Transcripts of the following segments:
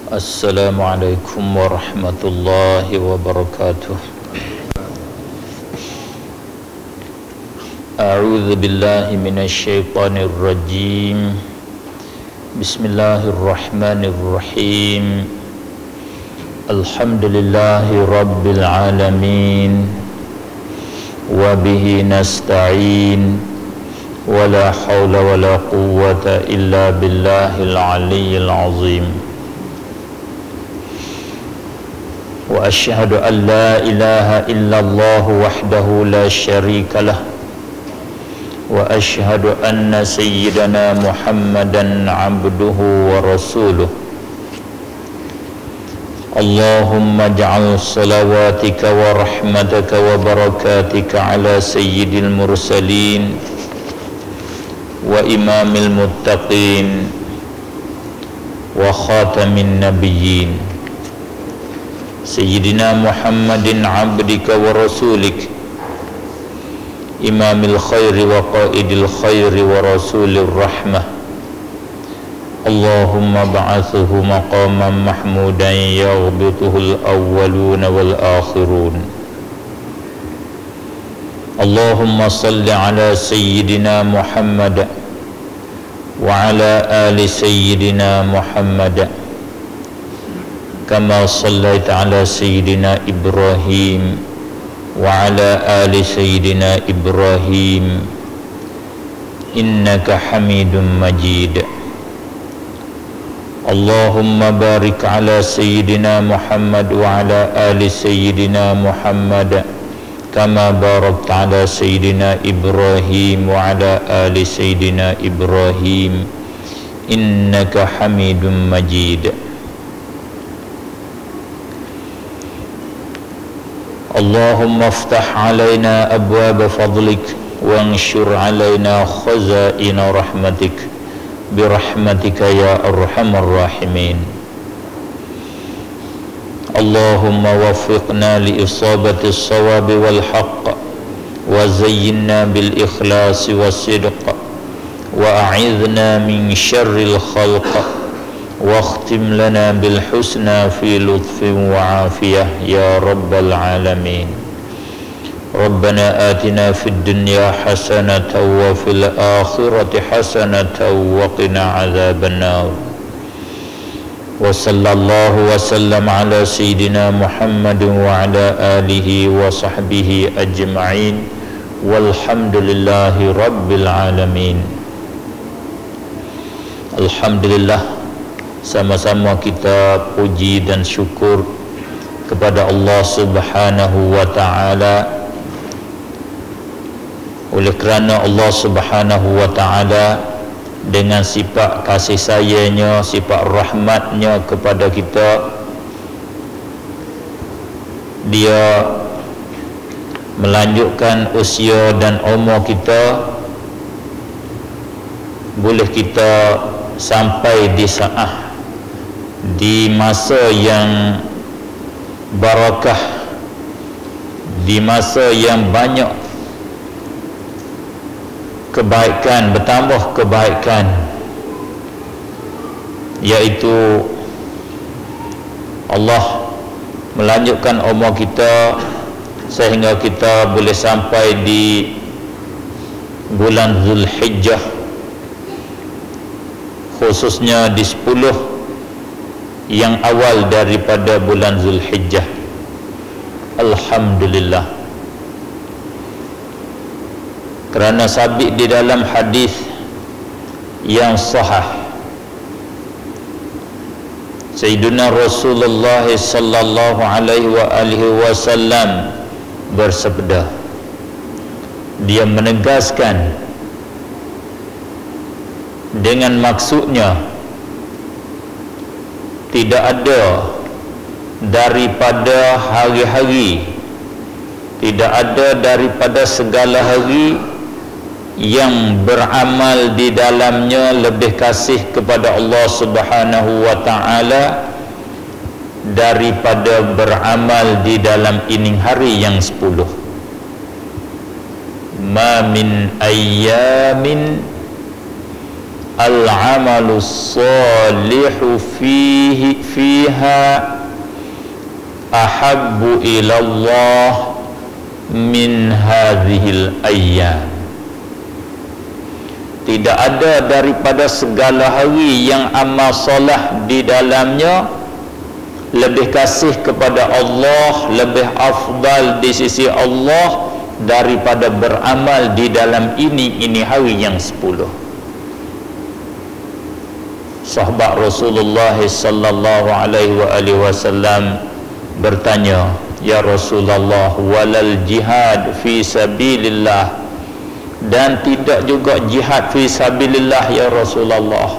Assalamualaikum warahmatullahi wabarakatuh. A'udzu billahi minasy syaithanir rajim. Bismillahirrahmanirrahim. Alhamdulillahi rabbil alamin. Wa bihi nasta'in. Wa la hawla wa la quwwata illa billahil aliyyil azim. Wa asyhadu an la ilaha illallah wahdahu la syarika lah. Wa asyhadu anna sayyidana Muhammadan abduhu wa rasuluh. Allahumma ja'al salawatika wa rahmataka wa barakatika ala sayyidil mursalin wa imamil muttaqin wa khatamin nabiyyin Sayyidina Muhammadin abdika wa rasulik imamil khairi wa qaidil khairi wa rasulir rahmah. Allahumma ba'athuhu maqaman mahmudan yaghbituhul awwaluna wal akhirun. Allahumma salli ala sayyidina Muhammad wa ala ali sayyidina Muhammad kama sallaita ala sayyidina Ibrahim wa ala ali sayyidina Ibrahim innaka hamidun majid. Allahumma barik ala sayyidina Muhammad wa ala ali sayyidina Muhammad kama barakta ala sayyidina Ibrahim wa ala ali sayyidina Ibrahim innaka hamidun majid. Allahumma aftah alaina abwaba fadlik wa anshur alaina khazaina rahmatik birahmatika ya arhamar rahimin. Allahumma waffiqna li isabati as-sawabi wal haqq wa zayyinna bil ikhlasi was sidq wa a'idhna min syarril khalq واختم لنا بالحسنى في لطف وعافية يا رب العالمين. ربنا آتنا في الدنيا حسنة وفي الآخرة حسنة وقنا عذاب النار. وصلى الله وسلم على سيدنا محمد وعلى آله وصحبه أجمعين والحمد لله رب العالمين. Alhamdulillah, sama-sama kita puji dan syukur kepada Allah Subhanahu wa ta'ala. Oleh kerana Allah Subhanahu wa ta'ala dengan sifat kasih sayangnya, sifat rahmatnya kepada kita, Dia melanjutkan usia dan umur kita, boleh kita sampai di masa yang barakah, di masa yang banyak kebaikan, bertambah kebaikan, iaitu Allah melanjutkan umur kita sehingga kita boleh sampai di bulan Zulhijjah, khususnya di 10 yang awal daripada bulan Zulhijjah. Alhamdulillah, kerana sabit di dalam hadis yang sahih, Sayyidina Rasulullah sallallahu alaihi wasallam bersabda, dia menegaskan dengan maksudnya, tidak ada daripada hari-hari, tidak ada daripada segala hari yang beramal di dalamnya lebih kasih kepada Allah Subhanahu wa ta'ala daripada beramal di dalam ini hari yang 10. Ma min ayyamin al-amalu salihu fiha ahabbu ilallah min hadhil ayyam. Tidak ada daripada segala hari yang amal solah di dalamnya lebih kasih kepada Allah, lebih afdal di sisi Allah daripada beramal di dalam ini hari yang 10. Sahabat Rasulullah sallallahu alaihi wasallam bertanya, ya Rasulullah, walal jihad fi sabilillah, dan tidak juga jihad fi sabilillah ya Rasulullah.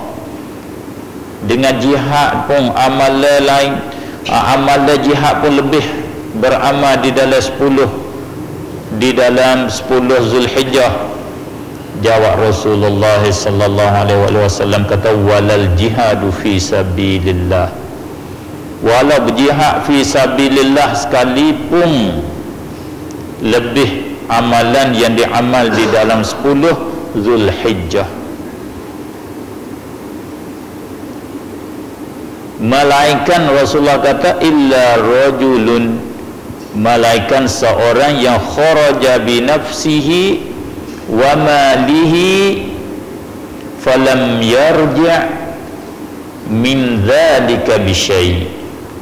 Dengan jihad pun amalan lain, amalan jihad pun lebih beramal di dalam 10 Zulhijjah. Jawab Rasulullah sallallahu alaihi wasallam, kata walal jihadu fi sabilillah, walau berjihad fi sabilillah sekalipun lebih amalan yang diamal di dalam 10 Zulhijjah. Malaikat Rasulullah kata illa rajulun, malaikat seorang yang kharaja bi nafsihi wa malihi falam yarji' min dzalika bi syai'.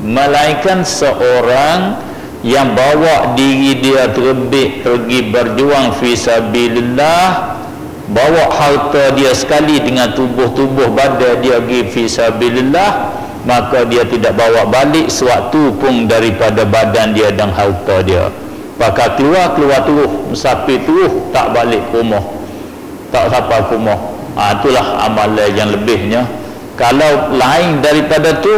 Malaikat seorang yang bawa diri dia terbit pergi berjuang fi sabilillah, bawa harta dia sekali dengan tubuh badan dia pergi fi sabilillah, maka dia tidak bawa balik sewaktu pun daripada badan dia dan harta dia. Pakai keluar terus, musafir terus, tak balik ke rumah, tak sampai ke rumah. Itulah amalan yang lebihnya. Kalau lain daripada tu,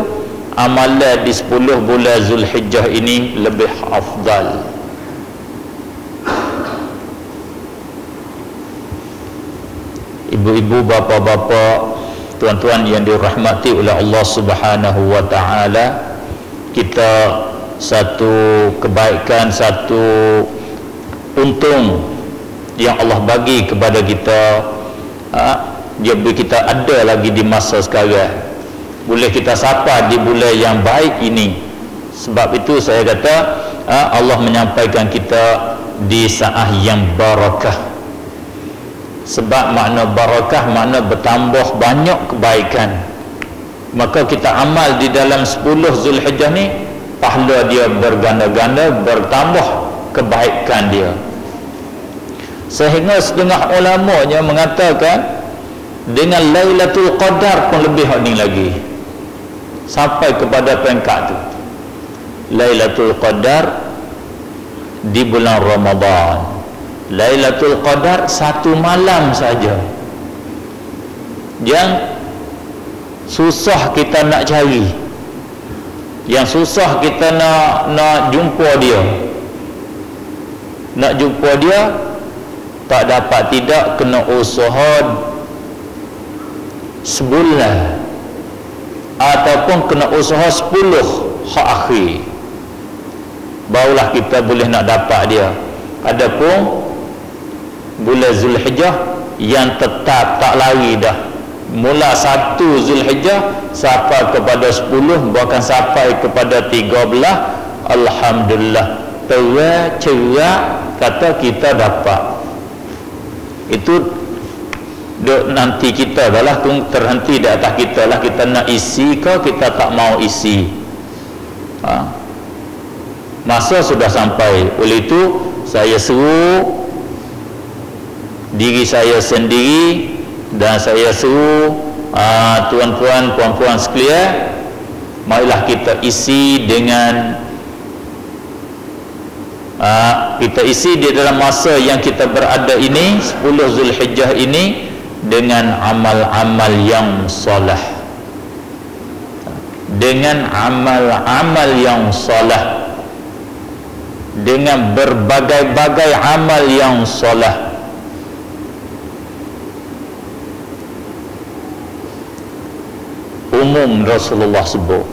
amalan di 10 bulan Zulhijjah ini lebih afdal. Ibu-ibu, bapa-bapa, tuan-tuan yang dirahmati oleh Allah Subhanahu wa taala, kita satu kebaikan, satu untung yang Allah bagi kepada kita, dia beri kita ada lagi di masa sekarang, boleh kita sapa di bulan yang baik ini. Sebab itu saya kata Allah menyampaikan kita di saat yang barakah. Sebab makna barakah makna bertambah banyak kebaikan. Maka kita amal di dalam 10 Zulhijjah ni, pahala dia berganda-ganda, bertambah kebaikan dia. Sehingga setengah ulamanya mengatakan dengan Lailatul Qadar pun lebih ni lagi, sampai kepada peringkat tu. Lailatul Qadar di bulan Ramadan, Lailatul Qadar satu malam saja, yang susah kita nak cari, yang susah kita nak jumpa dia, tak dapat tidak kena usaha sebulan ataupun kena usaha 10 hak akhir, barulah kita boleh nak dapat dia. Adapun bulan Zulhijjah yang tetap tak lari dah, mula 1 Zulhijjah sampai kepada 10, bahkan sampai kepada 13, alhamdulillah terang cerak kata kita dapat. Itu nanti kita adalah terhenti di atas kita lah, kita nak isi ke kita tak mau isi. Masa sudah sampai. Oleh itu saya seru diri saya sendiri dan saya seru tuan-tuan, puan-puan sekalian, marilah kita isi dengan kita isi di dalam masa yang kita berada ini, 10 Zulhijjah ini, dengan amal-amal yang soleh, dengan amal-amal yang soleh, dengan berbagai-bagai amal yang soleh. Umum Rasulullah sebut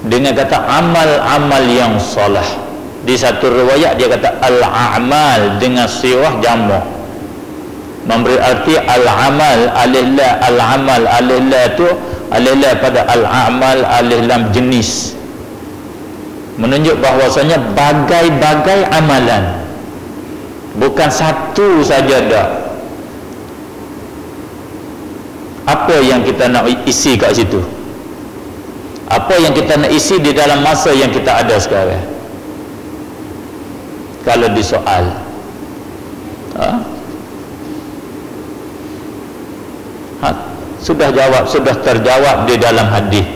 dengan kata amal-amal yang soleh. Di satu riwayat dia kata al-a'mal dengan sirah jamak. memberi arti al-amal alif lam, al-amal alif lam tu alif lam pada al-amal alif lam jenis, menunjuk bahwasanya bagai-bagai amalan, bukan satu saja dah. Apa yang kita nak isi kat situ? Apa yang kita nak isi di dalam masa yang kita ada sekarang? Kalau disoal, sudah jawab, sudah terjawab di dalam hadis,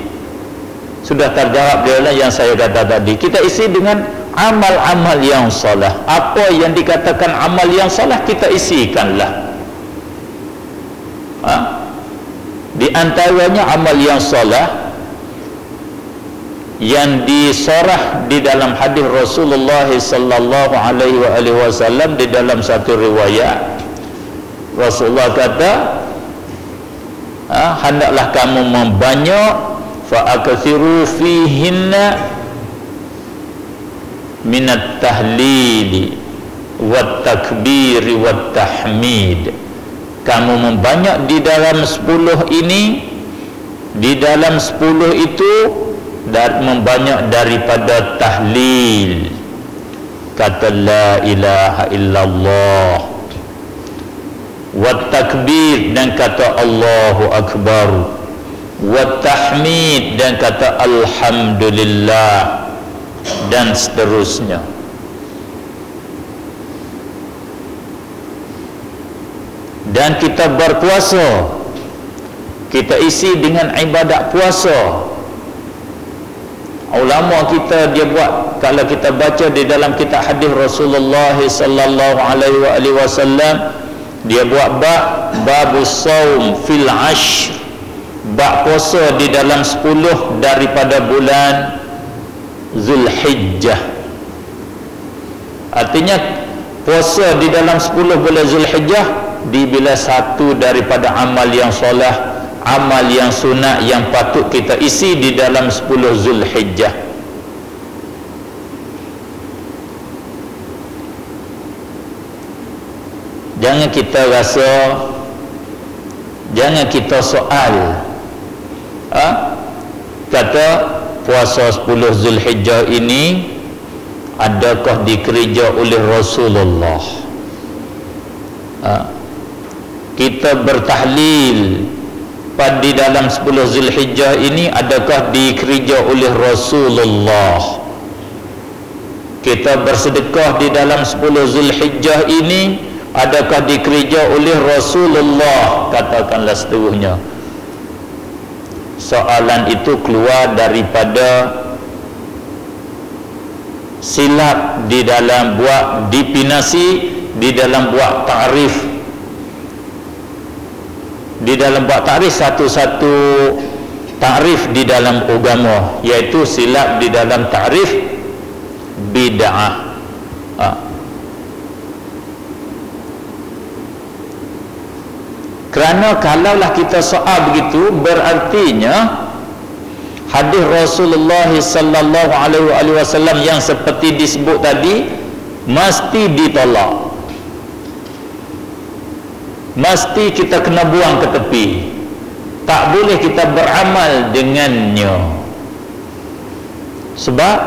sudah terjawab di dalam yang saya kata tadi. Kita isi dengan amal-amal yang soleh. Apa yang dikatakan amal yang soleh, kita isikanlah. Di antaranya amal yang soleh yang disorah di dalam hadis Rasulullah sallallahu alaihi wasallam. Di dalam satu riwayat Rasulullah kata, hendaklah kamu membanyak fa'akthiru fihinna minat tahlili wat takbiri wat tahmid. Kamu membanyak di dalam 10 ini, di dalam 10 itu dan membanyak daripada tahlil, kata la ilaha illallah, wat takbir dan kata Allahu akbar, wat tahmid dan kata alhamdulillah, dan seterusnya. Dan kita berpuasa, kita isi dengan ibadat puasa. Ulama kita dia buat, kalau kita baca di dalam kitab hadis Rasulullah sallallahu alaihi wasallam, dia buat babus saum fil ashr, bab puasa di dalam 10 daripada bulan Zulhijjah. Artinya puasa di dalam 10 bulan Zulhijjah dibilang satu daripada amal yang soleh, amal yang sunat yang patut kita isi di dalam 10 Zulhijjah. Jangan kita rasa, jangan kita soal, kata puasa 10 Zulhijjah ini adakah dikerja oleh Rasulullah? Kita bertahlil di dalam 10 Zulhijjah ini adakah dikerja oleh Rasulullah? Kita bersedekah di dalam 10 Zulhijjah ini adakah dikerja oleh Rasulullah? Katakanlah seterusnya. Soalan itu keluar daripada silap di dalam buat definisi, di dalam buat takrif, di dalam buat takrif satu-satu takrif di dalam agama, iaitu silap di dalam takrif bid'ah. Kerana kalaulah kita soal begitu, berartinya hadis Rasulullah sallallahu alaihi wasallam yang seperti disebut tadi mesti ditolak, mesti kita kena buang ke tepi, tak boleh kita beramal dengannya. Sebab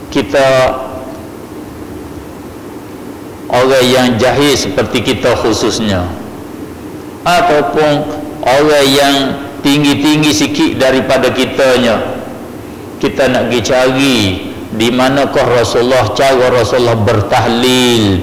kita orang yang jahil seperti kita khususnya, ataupun orang yang tinggi-tinggi sikit daripada kitanya, kita nak pergi cari di manakah Rasulullah, cara Rasulullah bertahlil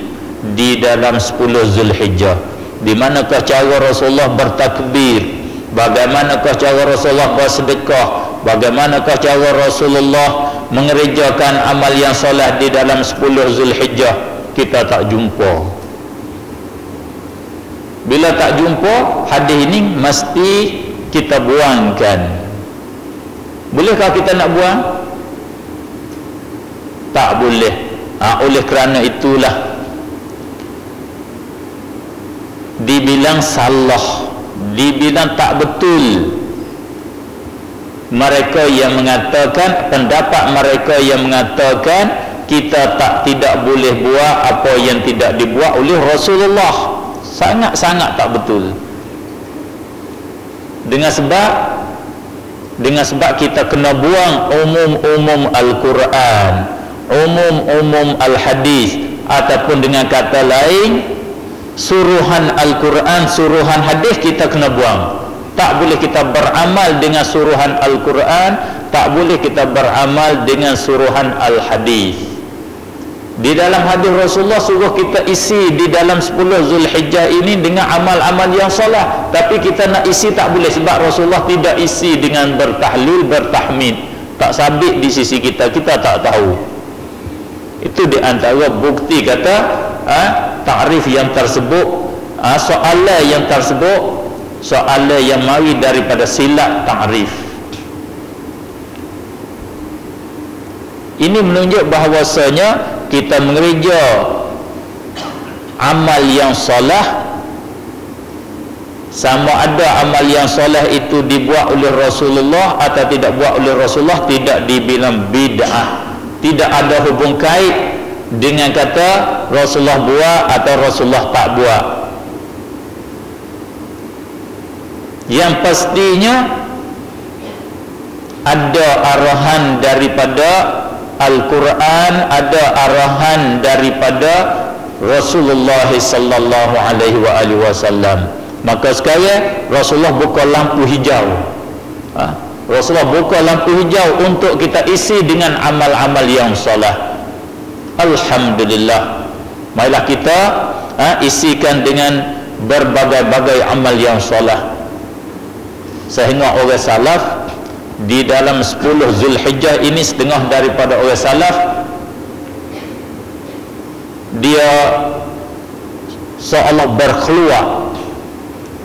di dalam 10 Zulhijjah, di manakah cara Rasulullah bertakbir, bagaimanakah cara Rasulullah bersedekah, bagaimanakah cara Rasulullah mengerjakan amal yang soleh di dalam 10 Zulhijjah. Kita tak jumpa. Bila tak jumpa, hadis ini mesti kita buangkan. Bolehkah kita nak buang? Tak boleh. Oleh kerana itulah dibilang salah, dibilang tak betul mereka yang mengatakan, pendapat mereka yang mengatakan kita tidak boleh buat apa yang tidak dibuat oleh Rasulullah. Sangat-sangat tak betul. Dengan sebab kita kena buang umum-umum Al-Quran, umum-umum Al-Hadis, ataupun dengan kata lain suruhan Al-Quran, suruhan hadis kita kena buang. Tak boleh kita beramal dengan suruhan Al-Quran, tak boleh kita beramal dengan suruhan Al-Hadis. Di dalam hadis Rasulullah suruh kita isi di dalam 10 Zulhijjah ini dengan amal-amal yang salah, tapi kita nak isi tak boleh sebab Rasulullah tidak isi dengan bertahlil, bertahmid. Tak sabit di sisi kita, kita tak tahu. Itu di antara bukti kata takrif yang tersebut, soalan yang tersebut, soalan yang mari daripada silap takrif. Ini menunjuk bahawasanya kita mengereja amal yang salah, sama ada amal yang salah itu dibuat oleh Rasulullah atau tidak buat oleh Rasulullah, tidak dibilang bid'ah. Tidak ada hubung kait dengan kata Rasulullah buat atau Rasulullah tak buat. Yang pastinya ada arahan daripada Al-Quran, ada arahan daripada Rasulullah sallallahu alaihi wasallam. Maka sekarang Rasulullah buka lampu hijau. Rasulullah buka lampu hijau untuk kita isi dengan amal-amal yang salah. Alhamdulillah. Marilah kita isikan dengan berbagai-bagai amal yang salah. Sehingga orang salaf di dalam 10 Zulhijjah ini, setengah daripada orang salaf dia seolah berkeluar,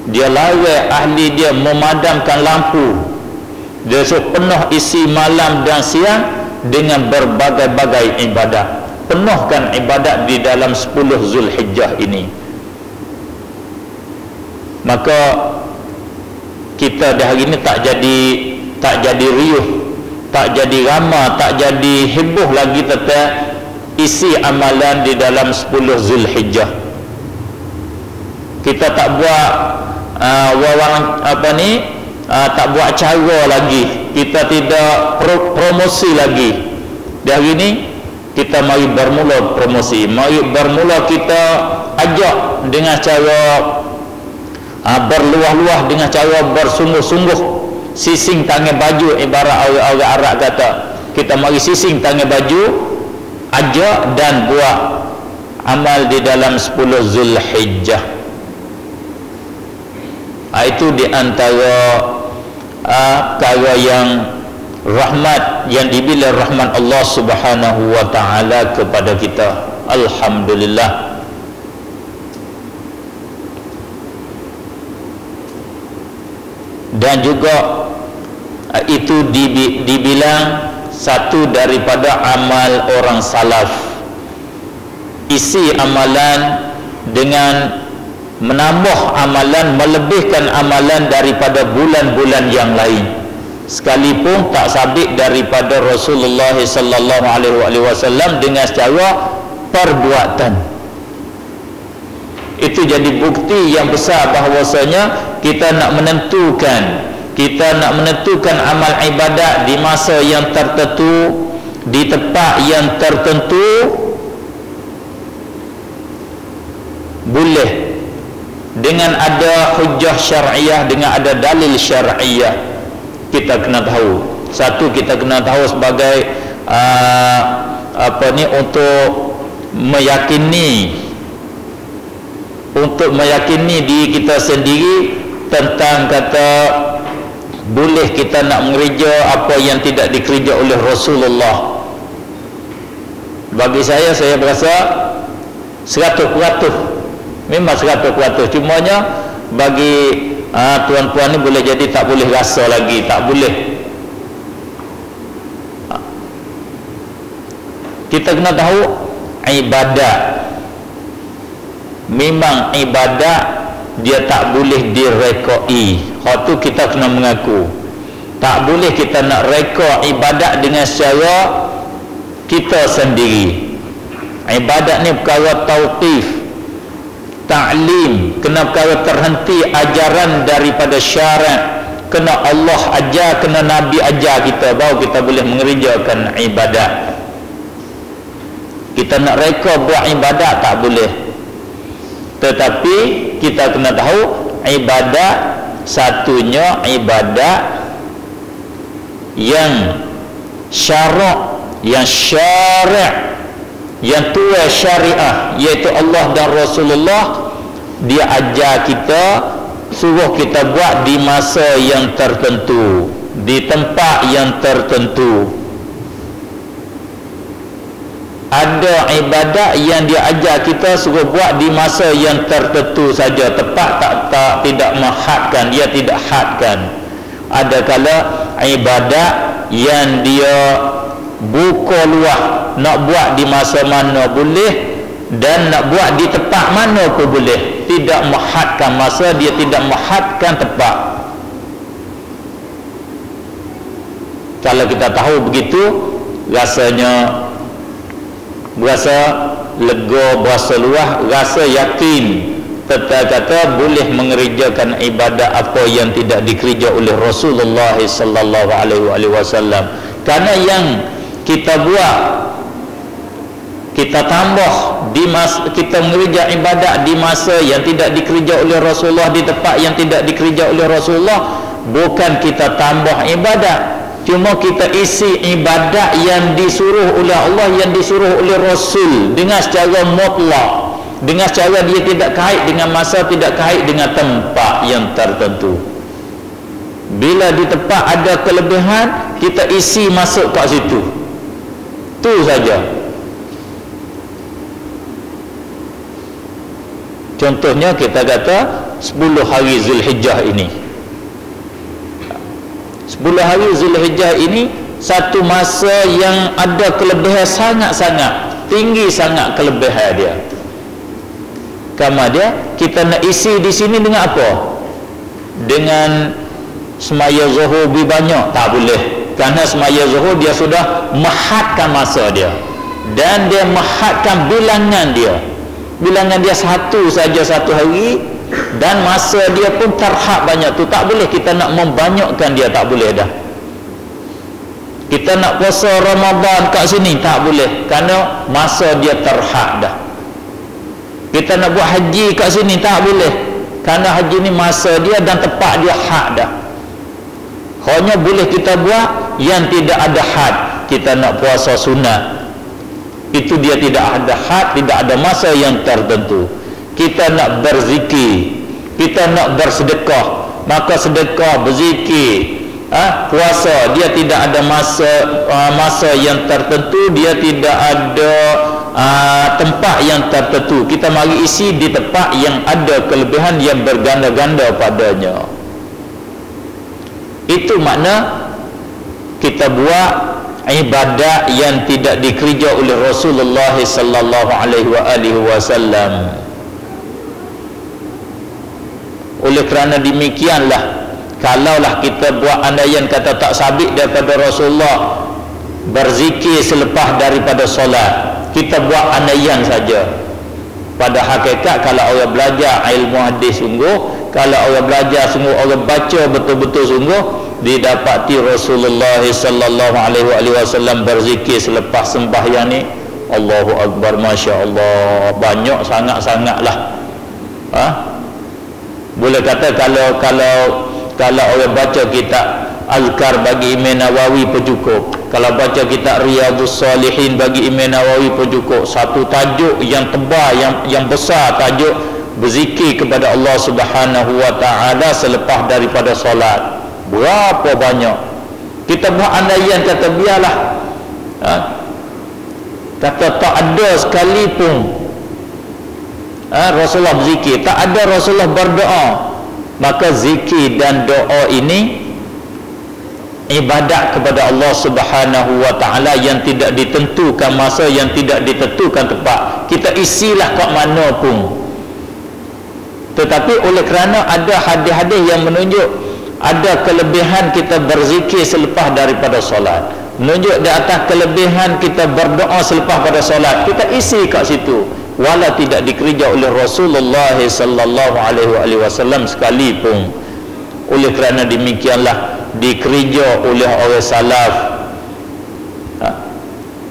dia lawan ahli dia memadamkan lampu, dia suruh penuh isi malam dan siang dengan berbagai-bagai ibadat. Penuhkan ibadat di dalam 10 Zulhijjah ini. Maka kita dah hari ini tak jadi riuh, tak jadi ramai, tak jadi heboh lagi tentang isi amalan di dalam 10 Zulhijjah. Kita tak buat tak buat acara lagi, kita tidak promosi lagi. Di hari ini kita mari bermula promosi, mari bermula kita ajak dengan cara berluah-luah, dengan cara bersungguh-sungguh, sising tangan baju, ibarat orang Arab kata, kita mari sising tangan baju, ajak dan buat amal di dalam 10 Zulhijjah. Itu di antara perkara yang rahmat, yang dibilang rahmat Allah Subhanahu wa ta'ala kepada kita. Alhamdulillah. Dan juga itu dibilang satu daripada amal orang salaf. Isi amalan dengan menambah amalan, melebihkan amalan daripada bulan-bulan yang lain, sekalipun tak sabit daripada Rasulullah sallallahu alaihi wasallam dengan secara perbuatan. Itu jadi bukti yang besar bahawasanya kita nak menentukan amal ibadat di masa yang tertentu, di tempat yang tertentu, boleh dengan ada hujjah syar'iyah, dengan ada dalil syar'iyah. Kita kena tahu. Satu, kita kena tahu sebagai untuk meyakini diri kita sendiri tentang kata boleh kita nak mengerja apa yang tidak dikerja oleh Rasulullah. Bagi saya berasa 100%. Memang 100%. Cumanya bagi tuan-puan ni boleh jadi tak boleh rasa lagi, tak boleh. Kita kena tahu ibadat, memang ibadat dia tak boleh direkoi. Hak tu kita kena mengaku. Tak boleh kita nak reka ibadat dengan secara kita sendiri. Ibadat ni perkara tauqif, ta'lim, kena perkara terhenti ajaran daripada syarat, kena Allah ajar, kena Nabi ajar kita, baru kita boleh mengerjakan ibadat. Kita nak reka buat ibadat tak boleh. Tetapi kita kena tahu ibadat satunya ibadat yang syarak, yang syari', yang tua syariah, iaitu Allah dan Rasulullah. Dia ajar kita, suruh kita buat di masa yang tertentu, di tempat yang tertentu. Ada ibadat yang dia ajar kita suruh buat di masa yang tertentu saja, tepat tak tidak menghadkan, dia tidak hadkan. Ada kala ibadat yang dia buka luah, nak buat di masa mana boleh dan nak buat di tempat mana pun boleh, tidak menghadkan masa, dia tidak menghadkan tempat. Kalau kita tahu begitu, rasanya berasa lega, berasa luah, rasa yakin tetap kata boleh mengerjakan ibadat apa yang tidak dikerja oleh Rasulullah sallallahu alaihi wasallam. Karena yang kita buat, kita tambah di masa kita mengerja ibadat di masa yang tidak dikerja oleh Rasulullah, di tempat yang tidak dikerja oleh Rasulullah, bukan kita tambah ibadat, cuma kita isi ibadat yang disuruh oleh Allah, yang disuruh oleh Rasul dengan secara mutlak, dengan secara dia tidak kait dengan masa, tidak kait dengan tempat yang tertentu. Bila di tempat ada kelebihan, kita isi masuk kat situ, tu saja. Contohnya kita kata 10 hari Zulhijjah ini, 10 hari Zulhijjah ini satu masa yang ada kelebihan sangat-sangat tinggi, sangat kelebihan dia. Kama dia kita nak isi di sini dengan apa? Dengan semaya zuhur lebih banyak tak boleh, kerana semaya zuhur dia sudah menghadkan masa dia dan dia menghadkan bilangan dia. Bilangan dia satu saja satu hari, dan masa dia pun terhad banyak tu. Tak boleh kita nak membanyakkan dia, tak boleh dah. Kita nak puasa Ramadan kat sini tak boleh, kerana masa dia terhad dah. Kita nak buat haji kat sini tak boleh, kerana haji ni masa dia dan tempat dia had dah. Hanya boleh kita buat yang tidak ada had. Kita nak puasa sunat, itu dia tidak ada had, tidak ada masa yang tertentu. Kita nak berzikir, kita nak bersedekah, maka sedekah, berzikir, puasa, dia tidak ada masa yang tertentu, dia tidak ada tempat yang tertentu. Kita mari isi di tempat yang ada kelebihan yang berganda-ganda padanya. Itu makna kita buat ibadat yang tidak dikerja oleh Rasulullah sallallahu alaihi wasallam. Oleh kerana demikianlah, kalaulah kita buat andaian kata tak sabit daripada Rasulullah berzikir selepas daripada solat, kita buat andaian saja. Pada hakikat kalau orang belajar ilmu hadis sungguh, kalau orang belajar sungguh, orang baca betul-betul sungguh, didapati Rasulullah sallallahu alaihi wasallam berzikir selepas sembahyang ni, Allahu Akbar, Masya Allah, banyak sangat-sangatlah. Boleh kata kalau orang baca kitab Azkar bagi Imam Nawawi pun cukup, kalau baca kitab Riyadhus Salihin bagi Imam Nawawi pun cukup. Satu tajuk yang tebal, yang besar, tajuk berzikir kepada Allah Subhanahu wa taala selepas daripada solat. Berapa banyak kita buat andaian kata biarlah, kata tak ada sekalipun Rasulullah berzikir, tak ada Rasulullah berdoa, maka zikir dan doa ini ibadat kepada Allah Subhanahu wa taala yang tidak ditentukan masa, yang tidak ditentukan tempat. Kita isilah kat mana pun. Tetapi oleh kerana ada hadis-hadis yang menunjuk ada kelebihan kita berzikir selepas daripada solat, menunjuk di atas kelebihan kita berdoa selepas pada solat, kita isi kat situ, wala tidak dikerja oleh Rasulullah sallallahu alaihi wasallam sekalipun. Oleh kerana demikianlah dikerja oleh orang salaf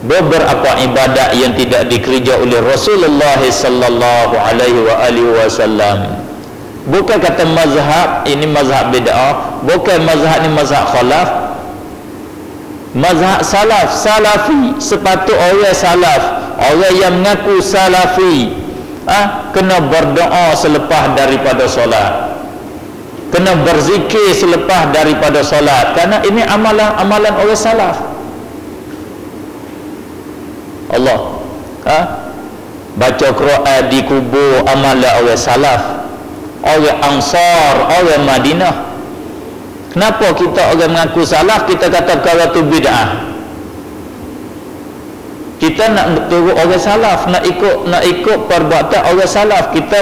beberapa ibadat yang tidak dikerja oleh Rasulullah sallallahu alaihi wasallam. Bukan kata mazhab ini mazhab bid'ah, bukan mazhab ni mazhab khalaf. Mazhab salaf, salafi, sepatut orang salaf, orang yang mengaku salafi, kena berdoa selepas daripada solat, kena berzikir selepas daripada solat, kerana ini amalan orang salaf. Allah baca Quran di kubur, amalan orang salaf, orang Ansar, orang Madinah. Kenapa kita orang mengaku salaf, kita kata perkara tu bid'ah? Kita nak turut orang salaf, nak ikut perbuatan orang salaf, kita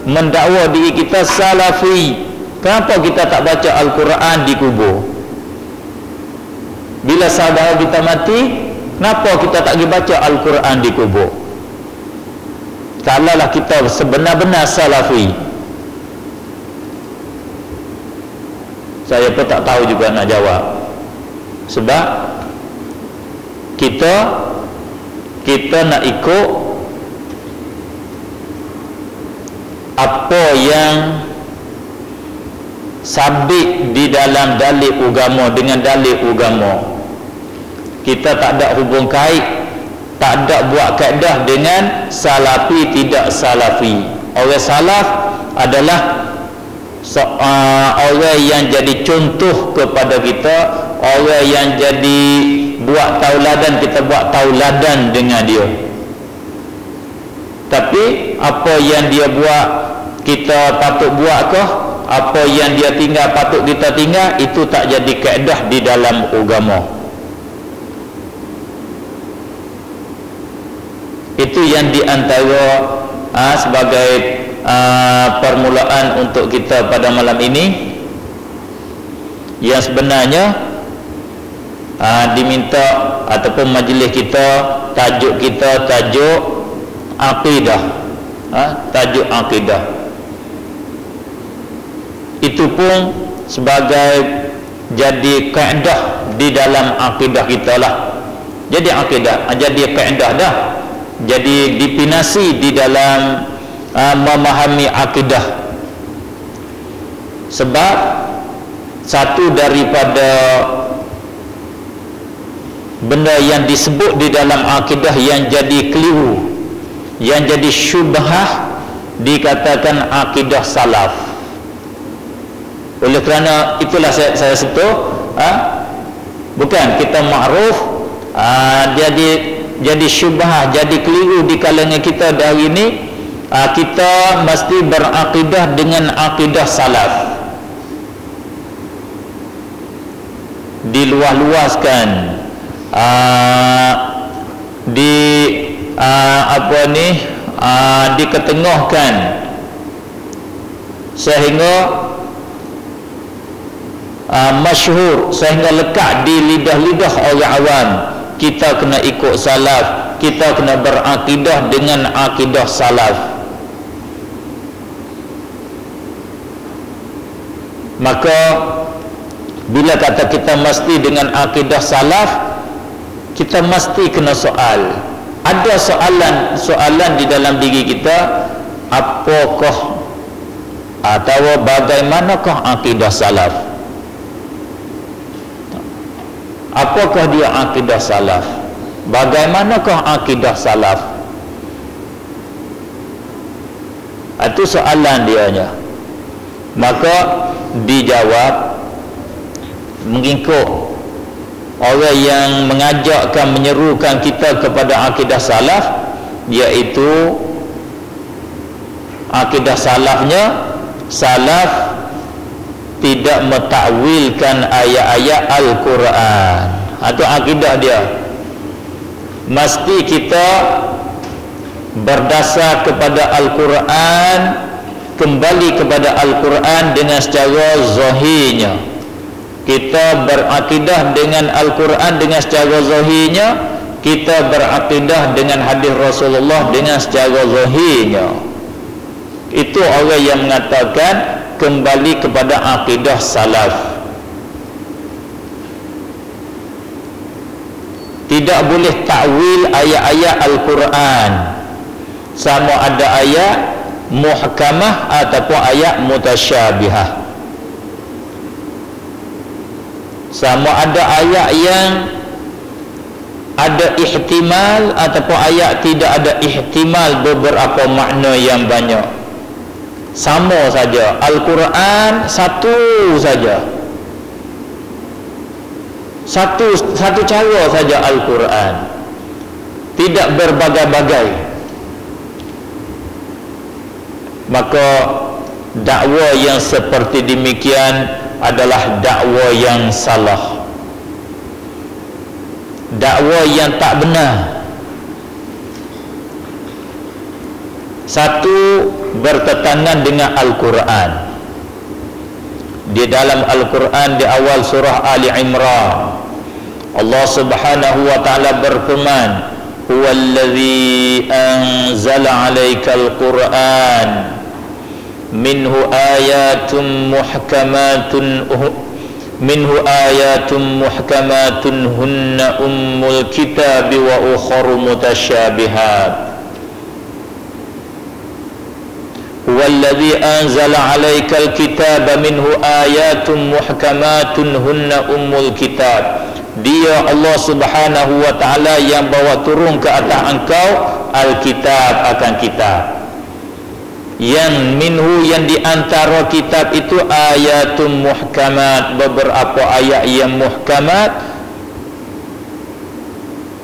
mendakwa diri kita salafi. Kenapa kita tak baca Al-Quran di kubur? Bila saudara kita mati, kenapa kita tak pergi baca Al-Quran di kubur? Kalaulah kita sebenar-benar salafi, saya pun tak tahu juga nak jawab. Sebab kita nak ikut apa yang sabit di dalam dalil agama dengan dalil agama. Kita tak ada hubung kait, tak ada buat kaedah dengan salafi tidak salafi. Orang salaf adalah orang yang jadi contoh kepada kita, orang yang jadi buat tauladan, kita buat tauladan dengan dia. Tapi apa yang dia buat kita patut buat ke, apa yang dia tinggal patut kita tinggal, itu tak jadi kaedah di dalam agama. Itu yang diantara sebagai permulaan untuk kita pada malam ini, yang sebenarnya diminta ataupun majlis kita, tajuk kita tajuk akidah, tajuk akidah. Itu pun sebagai jadi kaedah di dalam akidah kita lah. Jadi akidah jadi kaedah dah, jadi definisi di dalam memahami akidah. Sebab satu daripada benda yang disebut di dalam akidah yang jadi keliru, yang jadi syubhah, dikatakan akidah salaf. Oleh kerana itulah saya sentuh, bukan kita makruf, jadi syubhah, jadi keliru di kalangan kita dari ini. Kita mesti berakidah dengan akidah salaf, diluas-luaskan, diketengahkan sehingga masyhur, sehingga lekat di lidah-lidah orang awam. Kita kena ikut salaf, kita kena berakidah dengan akidah salaf. Maka bila kata kita mesti dengan akidah salaf, kita mesti kena soal. Ada soalan di dalam diri kita, apakah atau bagaimanakah akidah salaf? Apakah dia akidah salaf? Bagaimanakah akidah salaf? Itu soalan dianya. Maka dijawab mengikut orang yang mengajakkan, menyerukan kita kepada akidah salaf, iaitu akidah salafnya, salaf tidak mentakwilkan ayat-ayat Al-Quran. Itu akidah dia. Mesti kita berdasar kepada Al-Quran, kembali kepada Al-Quran dengan secara zahirnya, kita berakidah dengan Al-Quran dengan secara zahirnya, kita berakidah dengan hadis Rasulullah dengan secara zahirnya. Itu orang yang mengatakan kembali kepada akidah salaf. Tidak boleh takwil ayat-ayat Al-Quran, sama ada ayat muhkamah ataupun ayat mutasyabihah. Sama ada ayat yang ada ihtimal ataupun ayat tidak ada ihtimal, beberapa makna yang banyak. Sama saja, Al-Quran satu saja, satu cara saja Al-Quran, tidak berbagai-bagai. Maka dakwah yang seperti demikian adalah dakwah yang salah, dakwah yang tak benar. Satu, bertentangan dengan Al-Quran. Di dalam Al-Quran di awal surah Ali Imran, Allah Subhanahu wa taala berfirman, "Huwallazi anzala 'alaikal Qur'an minhu ayatun muhkamatun hunna ummul kitabi wa ukharu mutasyabihat." Huwallazi anzala 'alaikal kitaba minhu ayatun muhkamatun hunna ummul kitab. Dia Allah Subhanahu wa taala yang bawa turun ke atas engkau Alkitab, akan kitab. Yang minhu, yang di antara kitab itu, ayatun muhkamat, beberapa ayat yang muhkamat.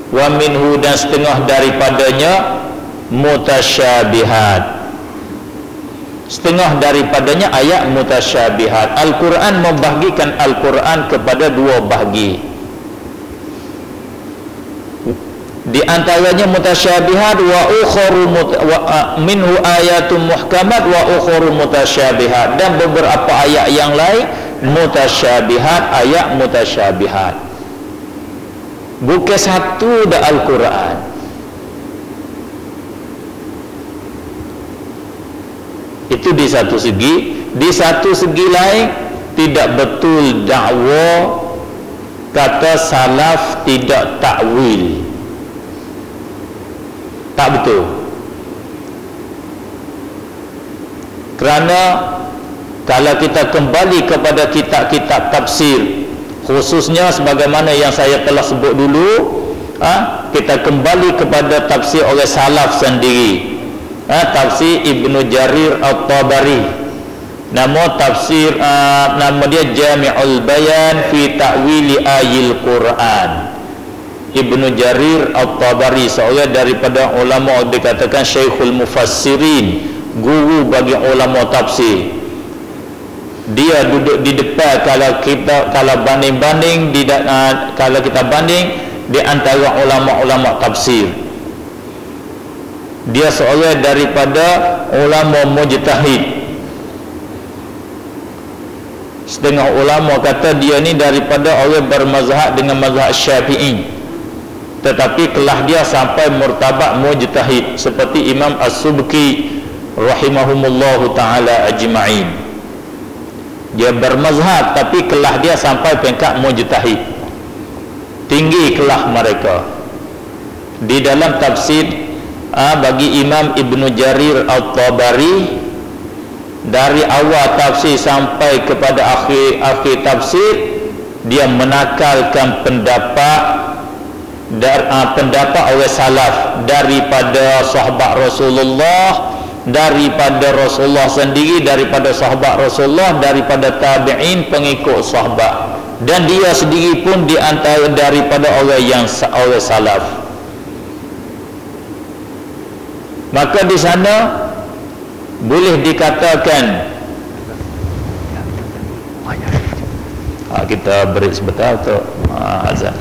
Wa minhu, dan setengah daripadanya mutasyabihat. Setengah daripadanya ayat mutasyabihat. Al-Quran membahagikan Al-Quran kepada dua bahagi. Di antaranya mutasyabihat wa ukharu minhu ayatun muhkamat wa ukharu mutasyabihat, dan beberapa ayat yang lain mutasyabihat, ayat mutasyabihat. Bukan satu dah Al-Quran. Itu di satu segi. Di satu segi lain, tidak betul dakwah kata salaf tidak takwil. Tak betul. Kerana kalau kita kembali kepada kitab-kitab tafsir, khususnya sebagaimana yang saya telah sebut dulu, kita kembali kepada tafsir oleh salaf sendiri. Tafsir Ibnu Jarir At-Tabari, nama tafsir nama dia Jami'ul Bayan fi Ta'wili Ayil Quran. Ibnu Jarir At-Tabari, seorang daripada ulama dikatakan Syekhul Mufassirin, guru bagi ulama tafsir. Dia duduk di depan kalau kita banding kalau kita banding di antara ulama-ulama tafsir. Dia seorang daripada ulama mujtahid. Setengah ulama kata dia ni daripada orang bermazhab dengan mazhab Syafi'i, tetapi kelah dia sampai martabat mujtahid, seperti Imam As-Subki rahimahumullahu taala ajma'in. Dia bermazhab tapi kelah dia sampai peringkat mujtahid, tinggi kelah mereka. Di dalam tafsir bagi Imam Ibnu Jarir At-Tabari, dari awal tafsir sampai kepada akhir tafsir, dia menakalkan pendapat oleh salaf daripada sahabat Rasulullah, daripada Rasulullah sendiri, daripada sahabat Rasulullah, daripada tabi'in pengikut sahabat, dan dia sendiri pun di antara daripada orang yang oleh salaf. Maka di sana boleh dikatakan kita beri sebentar untuk azan.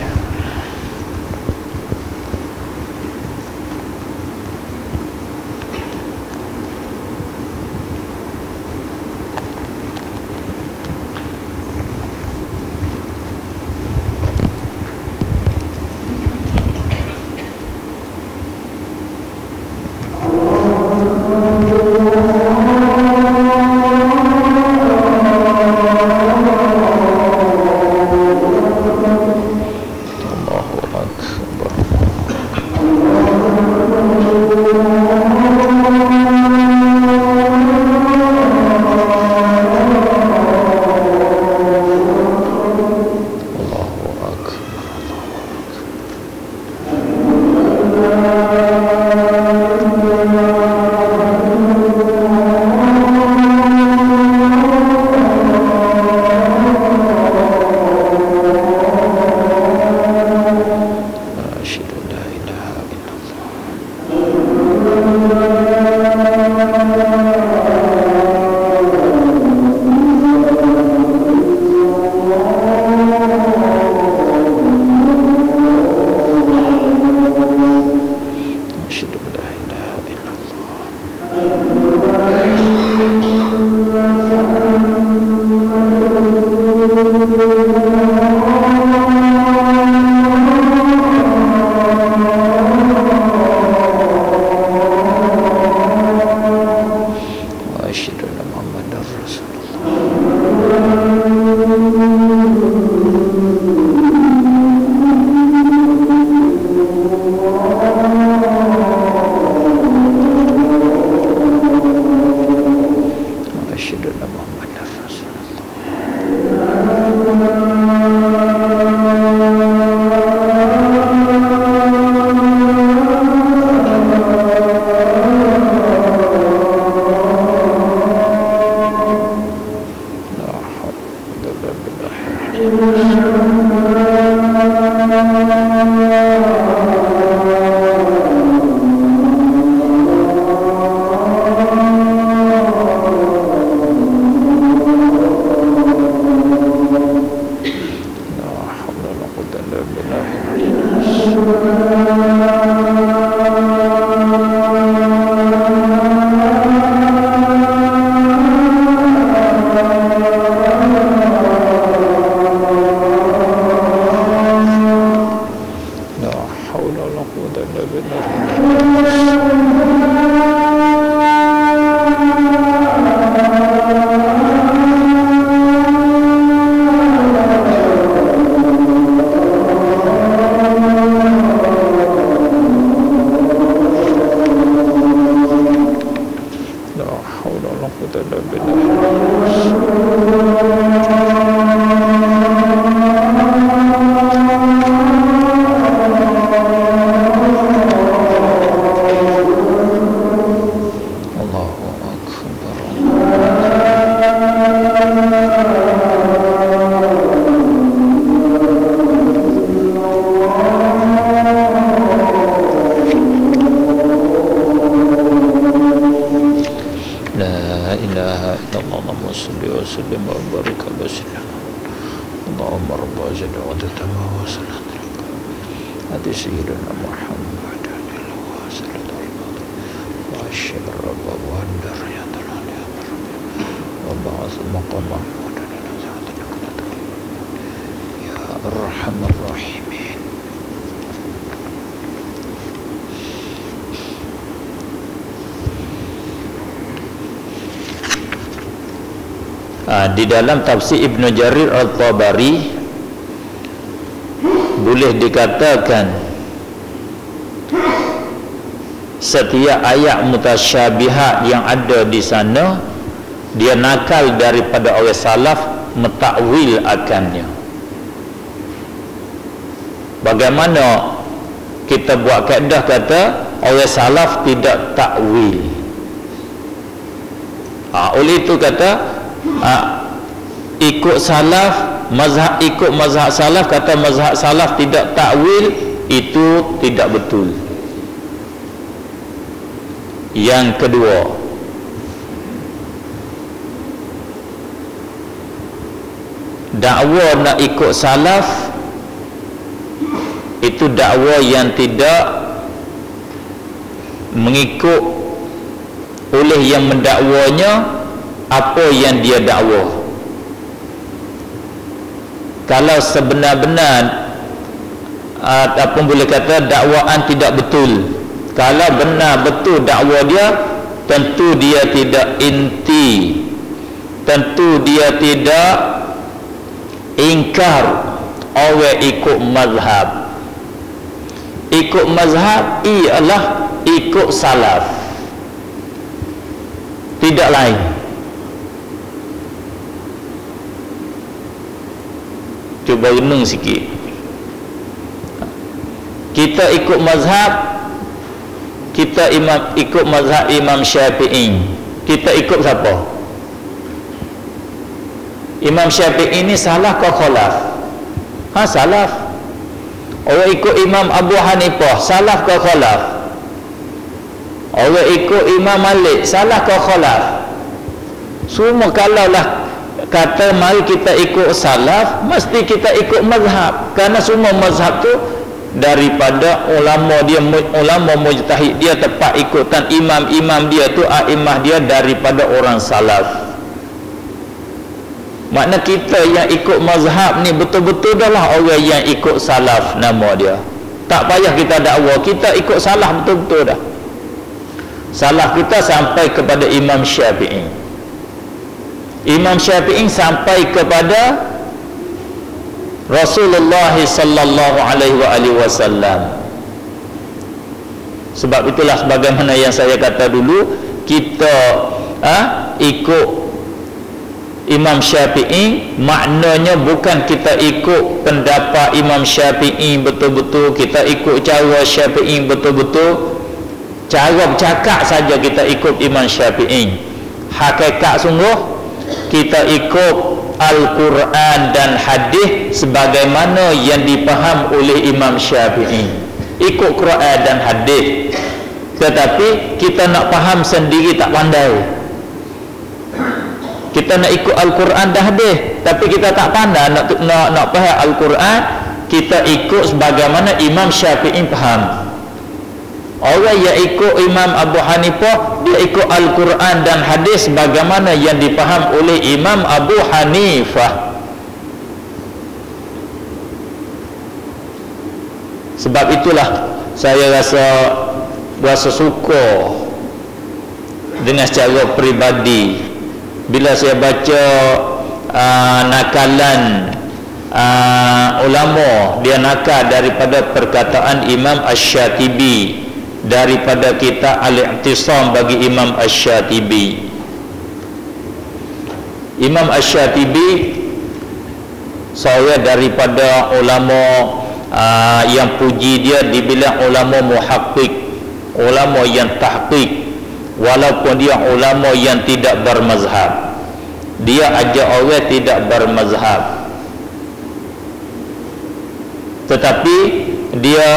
Di dalam tafsir Ibnu Jarir Al-Tabari boleh dikatakan setiap ayat mutasyabihat yang ada di sana dia nakal daripada orang salaf mentakwil akannya. Bagaimana kita buat kaedah kata orang salaf tidak takwil. Oleh itu kata ikut salaf, ikut mazhab salaf, kata mazhab salaf tidak takwil, itu tidak betul. Yang kedua, dakwa nak ikut salaf itu dakwa yang tidak mengikut oleh yang mendakwanya apa yang dia dakwa. Kalau sebenar-benar ataupun boleh kata dakwaan tidak betul, kalau benar betul dakwa dia, tentu dia tidak inti, tentu dia tidak ingkar orang ikut mazhab. Ikut mazhab ialah ikut salaf, tidak lain. Cuba renung sikit. Kita ikut mazhab, kita ikut mazhab Imam Syafi'i. Kita ikut siapa? Imam Syafi'i ini salah ke khalaf? Salaf. Orang ikut Imam Abu Hanifah, salah ke khalaf? Orang ikut Imam Malik, salah ke khalaf? Semua kalaulah kata mari kita ikut salaf, mesti kita ikut mazhab, kerana semua mazhab tu daripada ulama dia, ulama mujtahid dia, tepat ikutan imam-imam dia tu, a'immah dia daripada orang salaf. Makna kita yang ikut mazhab ni betul-betul adalah orang yang ikut salaf nama dia. Tak payah kita dakwa, kita ikut salaf betul-betul dah. Salaf kita sampai kepada Imam Syafi'i. Imam Syafi'i sampai kepada Rasulullah sallallahu alaihi wasallam. Sebab itulah sebagaimana yang saya kata dulu, kita ikut Imam Syafi'i maknanya bukan kita ikut pendapat Imam Syafi'i betul-betul, kita ikut cara Syafi'i betul-betul, cara bercakap saja kita ikut Imam Syafi'i. Hakikat sungguh kita ikut Al-Quran dan hadis sebagaimana yang dipaham oleh Imam Syafi'i. Ikut Quran dan hadis, tetapi kita nak faham sendiri tak pandai. Kita nak ikut Al-Quran dan hadis, tapi kita tak pandai nak faham Al-Quran. Kita ikut sebagaimana Imam Syafi'i faham. Orang yang ikut Imam Abu Hanifah, dia ikut Al-Quran dan hadis bagaimana yang dipaham oleh Imam Abu Hanifah. Sebab itulah saya rasa suka dengan secara peribadi bila saya baca nakalan ulama, dia nakal daripada perkataan Imam Asy-Syatibi daripada kitab Al-I'tisam bagi Imam Asy-Syatibi. Imam Asy-Syatibi seorang daripada ulama yang puji dia dibilang ulama muhaqqiq, ulama yang tahqiq, walaupun dia ulama yang tidak bermazhab. Dia ajak orang tidak bermazhab, tetapi dia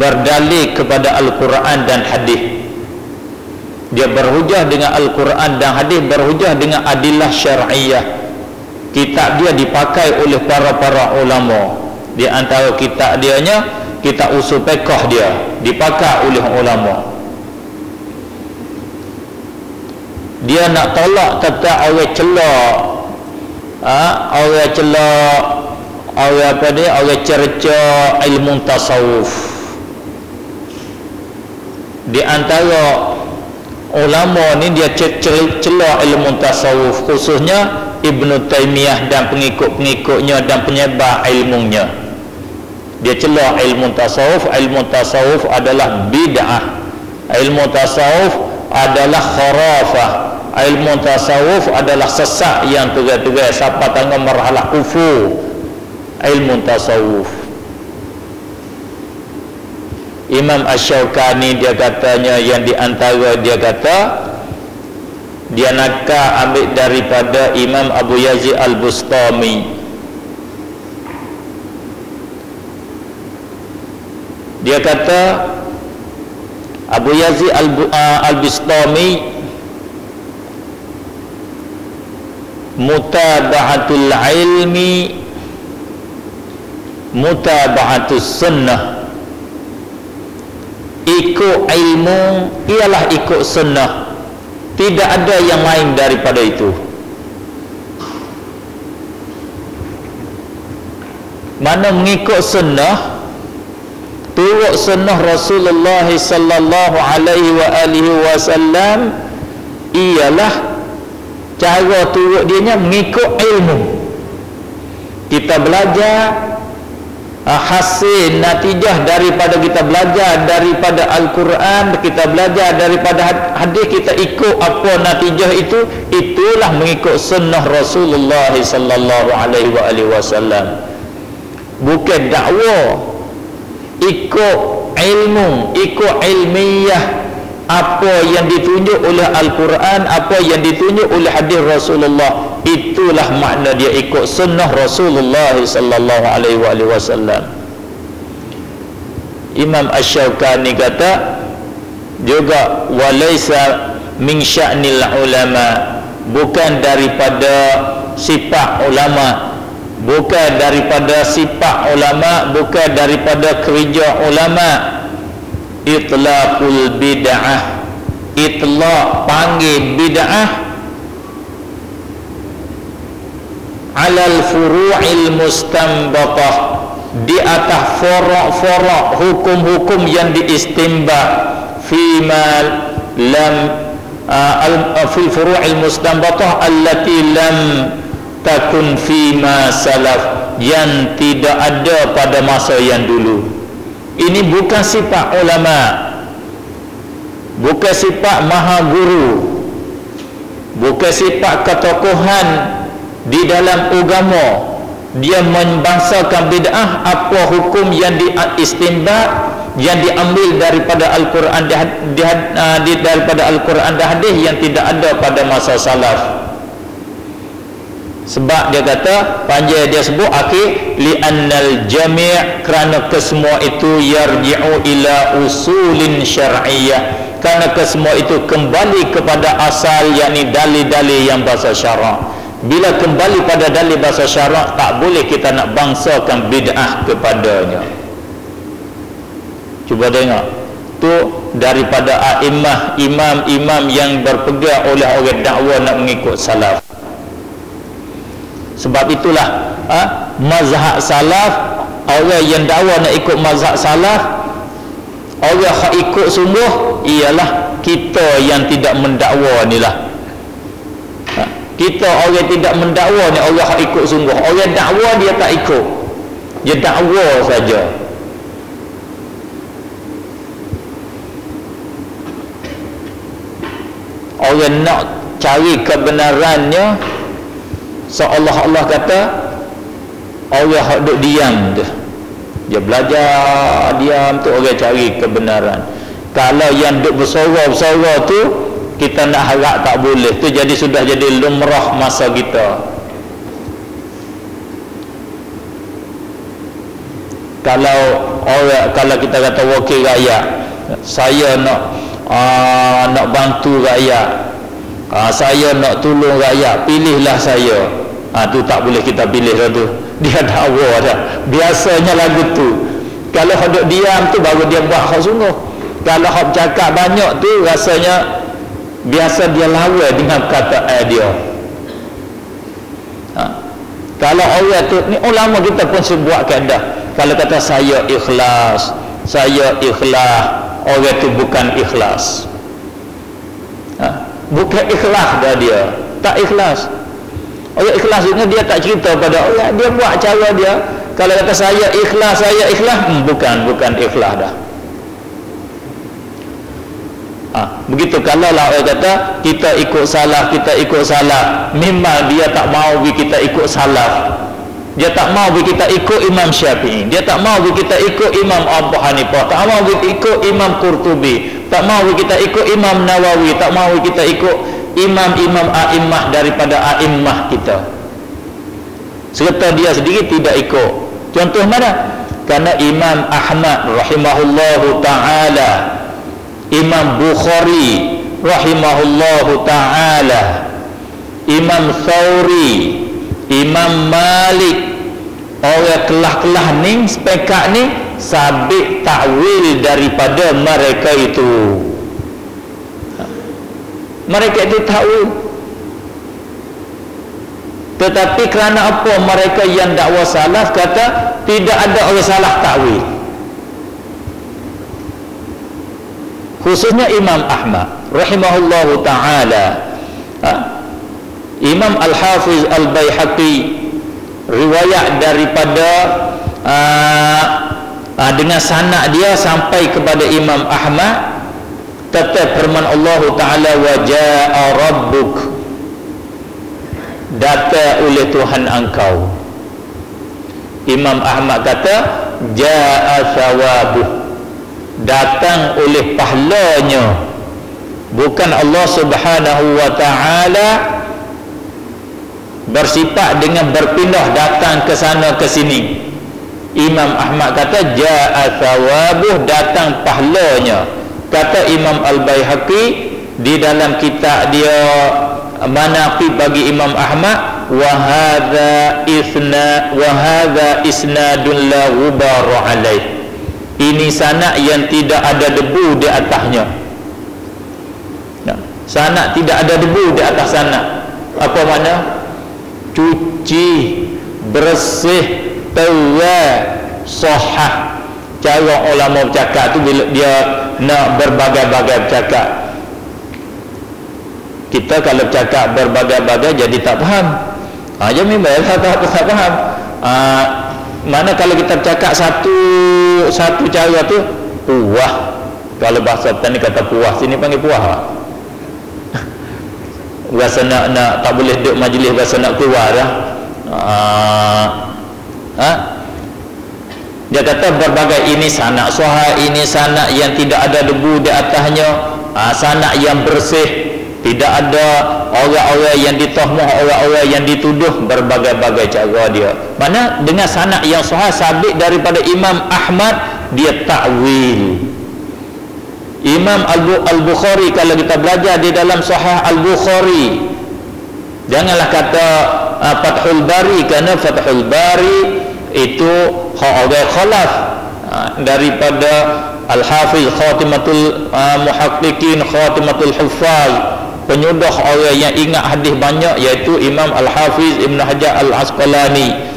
berdalil kepada Al-Quran dan hadis. Dia berhujah dengan Al-Quran dan hadis, berhujah dengan adillah syar'iyah. Kitab dia dipakai oleh para ulama. Di antara kitab dianya, kitab usul fiqh dia dipakai oleh ulama. Dia nak tolak tentang orang celak, orang celak, orang cerca ilmu tasawuf. Di antara ulama ni dia celak ilmu tasawuf, khususnya Ibnu Taimiyah dan pengikut-pengikutnya dan penyebar ilmunya. Dia celak ilmu tasawuf. Ilmu tasawuf adalah bid'ah, ilmu tasawuf adalah khurafah, ilmu tasawuf adalah sesat yang tegar-tegar sampai tangan marhalah kufur. Ilmu tasawuf, Imam Asy-Syaukani dia katanya, yang diantara dia kata dia nakal ambil daripada Imam Abu Yazid Al-Bustami. Dia kata Abu Yazid Al-Bustami mutaba'atul ilmi mutaba'atus sunnah. Ikut ilmu ialah ikut sunnah, tidak ada yang lain daripada itu. Mana mengikut sunnah, turut sunnah Rasulullah sallallahu alaihi wasallam, ialah cara turut dia mengikut ilmu. Kita belajar hasil natijah daripada kita belajar daripada Al-Quran, kita belajar daripada hadis, kita ikut apa natijah itu, itulah mengikut sunnah Rasulullah sallallahu alaihi wasallam. Bukan dakwa, ikut ilmu, ikut ilmiah, apa yang ditunjuk oleh Al-Quran, apa yang ditunjuk oleh hadis Rasulullah, itulah makna dia ikut sunnah Rasulullah sallallahu alaihi wasallam. Imam Asy-Syaukani kata juga, walaysa min sya'nil ulama, bukan daripada sifat ulama, bukan daripada sifat ulama, bukan daripada kerja ulama, itlaqul bid'ah, itlaq panggil bid'ah alal furu'il mustanbatah, di atas furu'-furu' hukum-hukum yang diistinbat, fima lam fil furu'il mustanbatah allati lam takun fima salaf, yang tidak ada pada masa yang dulu. Ini bukan sifat ulama, bukan sifat maha guru, bukan sifat ketokohan di dalam agama. Dia membangsakan bid'ah apa hukum yang diistinbat, yang diambil daripada Al-Quran daripada Al-Quran dan hadis yang tidak ada pada masa salaf. Sebab dia kata, panjang dia sebut akhir, li'annal jami' kerana kesemua itu yarji'u ila usulin syar'iyyah, kerana kesemua itu kembali kepada asal, yakni dalil-dalil yang bahasa syarak. Bila kembali pada dalil bahasa syarak, tak boleh kita nak bangsakan bid'ah kepadanya. Cuba tengok tu daripada a'immah, imam-imam yang berpegang oleh orang dakwa nak mengikut salaf. Sebab itulah mazhab salaf, orang yang dakwa nak ikut mazhab salaf, orang yang ikut sungguh ialah kita yang tidak mendakwa ni lah. Kita orang tidak mendakwa ni, orang yang ikut sungguh. Orang dakwa dia tak ikut, dia dakwa saja. Orang nak cari kebenarannya, seolah-olah kata orang yang duduk diam tu, dia belajar diam tu, orang cari kebenaran. Kalau yang duduk bersorok-sorok tu, kita nak harap tak boleh. Tu jadi sudah jadi lumrah masa kita. Kalau kita kata wakil rakyat, saya nak bantu rakyat, saya nak tolong rakyat, pilihlah saya. Tu tak boleh kita pilih dah tu. Dia dakwa dah. Biasanya lagu tu. Kalau duduk diam tu baru dia buat hak sungguh. Kalau hak cakap banyak tu rasanya biasa dia lawan dengan kata dia. Kalau orang tu, ni ulama kita pun sebuat kaedah. Kalau kata saya ikhlas, orang tu bukan ikhlas. Bukan ikhlas dah dia, tak ikhlas. Orang ikhlas itu dia tak cerita pada orang, dia buat cara dia. Kalau kata saya ikhlas, bukan ikhlas dah. Begitu. Kalau lah orang kata kita ikut salaf, memang dia tak mau kita ikut salaf. Dia tak mau kita ikut Imam Syafi'i, dia tak mau kita ikut Imam Abu Hanifah, tak mau kita ikut Imam Qurtubi, tak mau kita ikut Imam Nawawi, tak mau kita ikut imam-imam a'immah daripada a'immah kita. Serta dia sendiri tidak ikut. Contoh mana? Karena Imam Ahmad rahimahullahu ta'ala, Imam Bukhari rahimahullahu ta'ala, Imam Thawri, Imam Malik, orang kelah-kelah ni, sepekat ni sabit takwil daripada mereka itu. Mereka itu takwil. Tetapi kerana apa? Mereka yang dakwa salaf kata tidak ada orang salaf takwil. Khususnya Imam Ahmad rahimahullahu ta'ala. Imam Al-Hafiz Al-Baihaqi riwayat daripada dengan sanad dia sampai kepada Imam Ahmad, tetap firman Allah Ta'ala, wa ja'a rabbuk, datang oleh Tuhan engkau. Imam Ahmad kata ja'a thawabuh, datang oleh pahalanya. Bukan Allah Subhanahu wa Ta'ala bersifat dengan berpindah datang ke sana ke sini. Imam Ahmad kata ja'a thawabuh, datang pahalanya. Kata Imam Al-Baihaqi di dalam kitab dia Manaqib bagi Imam Ahmad, wa hadza isnadun la ghubara alaih, ini sanad yang tidak ada debu di atasnya. Sanad tidak ada debu di atas sanad. Apa makna? Cuci, bersih, tawar, sahah. Cara ulama bercakap tu bila dia nak berbagai-bagai bercakap. Kita kalau bercakap berbagai-bagai jadi tak faham. Jadi memang tak faham. Mana kalau kita bercakap satu cara tu puah. Kalau bahasa petani kata puah, sini panggil puah lah. Rasa nak tak boleh duduk majlis, rasa nak keluar dah. Dia kata berbagai, ini sanak soha, ini sanak yang tidak ada debu di atasnya, sanak yang bersih, Tidak ada orang-orang yang ditohmah, orang-orang yang dituduh berbagai-bagai cara dia. Mana dengan sanad yang sahih sabit daripada Imam Ahmad, dia takwil. Imam Al-Bukhari, kalau kita belajar di dalam Sahih Al-Bukhari, janganlah kata Fathul Bari, kerana Fathul Bari itu orang khalaf daripada Al-Hafiz Khatimatul Muhaqqiqin, Khatimatul Huffaz, penyudah orang yang ingat hadis banyak, iaitu Imam Al-Hafiz Ibn Hajar Al-Asqalani.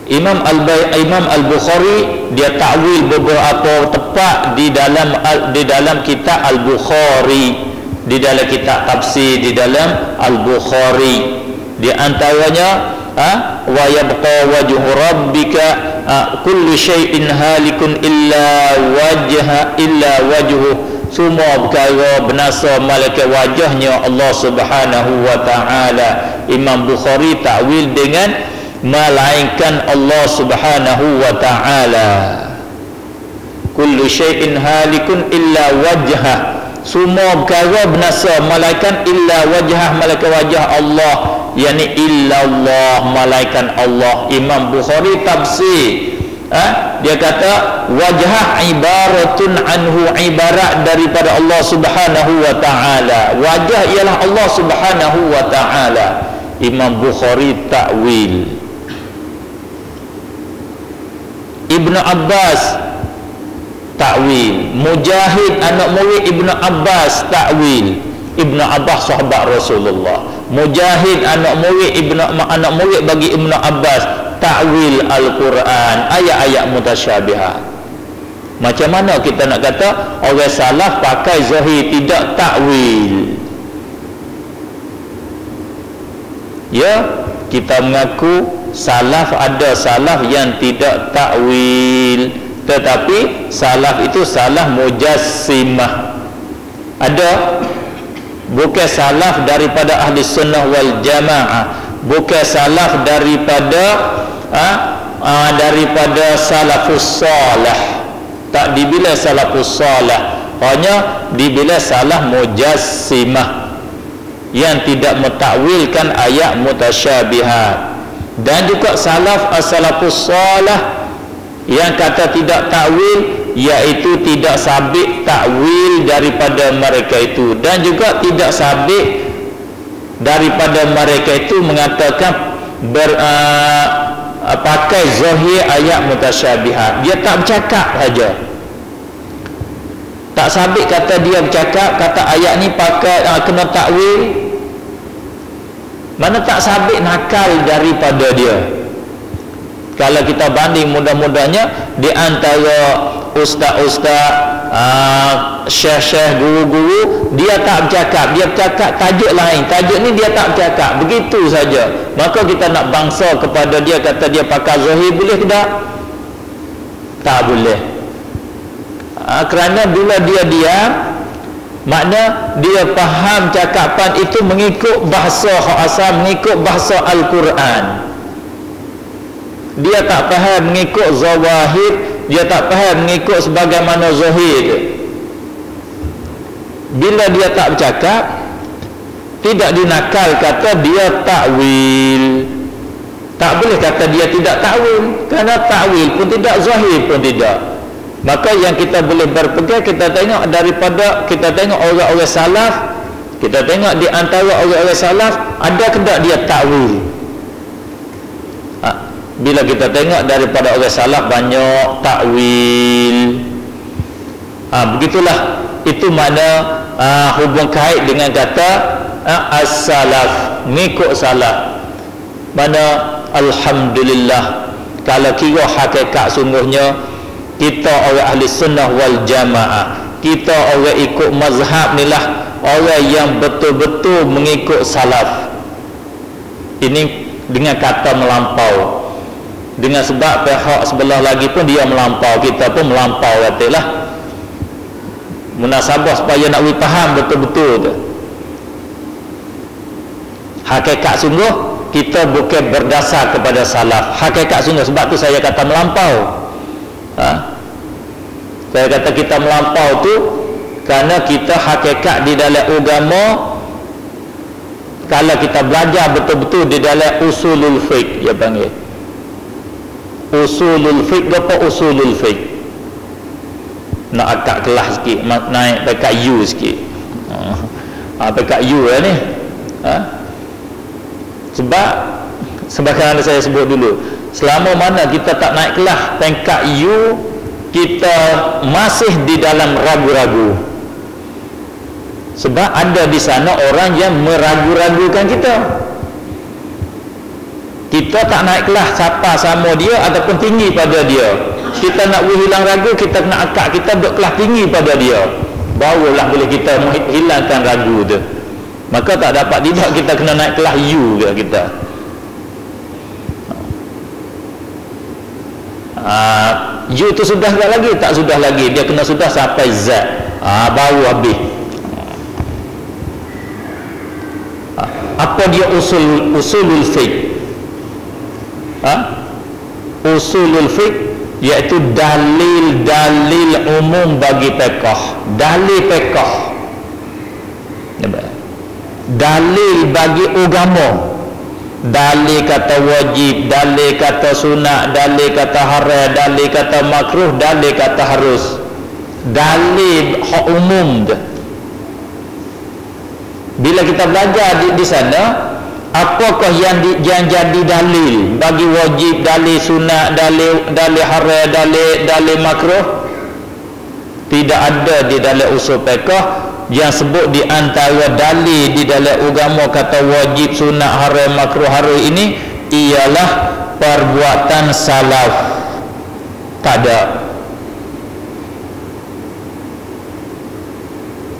Imam Al-Bukhari dia takwil beberapa tepat di dalam kitab Al-Bukhari, di dalam kitab tafsir di dalam Al-Bukhari. Di antaranya wa yabqa wajhu rabbika kullu syai'in halikun illa wajhu. Semua perkara binasa malaikat wajahnya Allah Subhanahu wa taala. Imam Bukhari takwil dengan melainkan Allah Subhanahu wa taala. Kullu syai'in halikun illa wajhah. Semua perkara binasa malaikat illa wajhah, malaikat wajah Allah, yakni illa Allah, malaikat Allah. Imam Bukhari tafsir, dia kata wajhah ibaratun anhu, ibarat daripada Allah Subhanahu wa taala. Wajah ialah Allah Subhanahu wa taala. Imam Bukhari takwil. Ibnu Abbas takwil. Mujahid anak murid Ibnu Abbas takwil. Ibnu Abbas sahabat Rasulullah. Mujahid anak murid bagi Ibnu Abbas takwil Al-Quran, ayat-ayat mutasyabihat. Macam mana kita nak kata orang salaf pakai zahir, tidak takwil? Ya, kita mengaku salaf, ada salaf yang tidak takwil, tetapi salaf itu salaf mujassimah. Ada, bukan salaf daripada ahli sunnah wal jamaah, bukan salaf daripada salafus salih. Tak dibila salafus salih, hanya dibila salah mujassimah yang tidak mentakwilkan ayat mutasyabihat. Dan juga salaf as-salafus salih yang kata tidak takwil, iaitu tidak sabit takwil daripada mereka itu, dan juga tidak sabit daripada mereka itu mengatakan pakai zahir ayat mutasyabihat. Dia tak bercakap saja, tak sabit kata dia bercakap, kata ayat ni pakai kena takwil. Mana tak sabit nakal daripada dia. Kalau kita banding, mudah-mudahnya di antara ustaz-ustaz, syekh-syekh, guru-guru, dia tak bercakap, dia bercakap tajuk lain, tajuk ni dia tak bercakap, begitu saja. Maka kita nak bangsa kepada dia, kata dia pakai zahir, boleh ke tak? Tak boleh. Kerana bila dia diam, makna dia faham cakapan itu mengikut bahasa asal, mengikut bahasa Al-Quran. Dia tak faham mengikut zawahir, dia tak faham mengikut sebagaimana zahir dia. Bila dia tak bercakap, tidak dinakal kata dia takwil. Tak boleh kata dia tidak takwil, kerana takwil pun tidak, zahir pun tidak. Maka yang kita boleh berpegang, kita tengok daripada, kita tengok orang-orang salaf, kita tengok di antara orang-orang salaf, ada ke tak dia takwil? Bila kita tengok daripada orang salaf banyak takwil. Begitulah, itu mana hubung kait dengan kata as-salaf, ngikut salaf. Mana alhamdulillah, kalau kira hakikat sungguhnya kita orang ahli sunnah wal jamaah, kita orang ikut mazhab ni lah orang yang betul-betul mengikut salaf. Ini dengan kata melampau, dengan sebab pihak sebelah lagi pun dia melampau, kita pun melampau, katalah munasabah supaya nak faham betul-betul tu. Hakikat sungguh kita bukan berdasar kepada salaf, hakikat sungguh, sebab tu saya kata melampau. Saya kata kita melampau tu Kerana kita hakikat di dalam agama, kalau kita belajar betul-betul di dalam usulul fiqh, dia panggil usulul fiqh. Apa usulul fiqh? Nak akak kelas sikit, naik pekat U sikit. Pekat U lah ni. Sebab kerana saya sebut dulu, selama mana kita tak naik kelas pekat U, kita masih di dalam ragu-ragu. Sebab ada di sana orang yang meragu-ragukan kita. Kita tak naik kelas siapa sama dia ataupun tinggi pada dia. Kita nak hilang ragu, kita kena akak kita duduk kelas tinggi pada dia, barulah boleh kita hilangkan ragu tu. Maka tak dapat tidak, kita kena naik kelas U ke kita. U tu sudah tak lagi? Tak sudah lagi. Dia kena sudah sampai Z. Baru habis. Apa dia usulul fiqh? Usulul fiqh iaitu dalil-dalil umum bagi fiqh. Dalil fiqh. Dalil bagi agama. Dalil kata wajib, dalil kata sunat, dalil kata haram, dalil kata makruh, dalil kata harus. Dalil hak umum tu. Bila kita belajar di sana, apakah yang jadi dalil bagi wajib, dalil sunat, dalil haram, dalil makruh? Tidak ada di dalam usul fiqh yang sebut di antara dalil di dalam agama kata wajib, sunat, haram, makruh, harus ini ialah perbuatan salaf. Tak ada.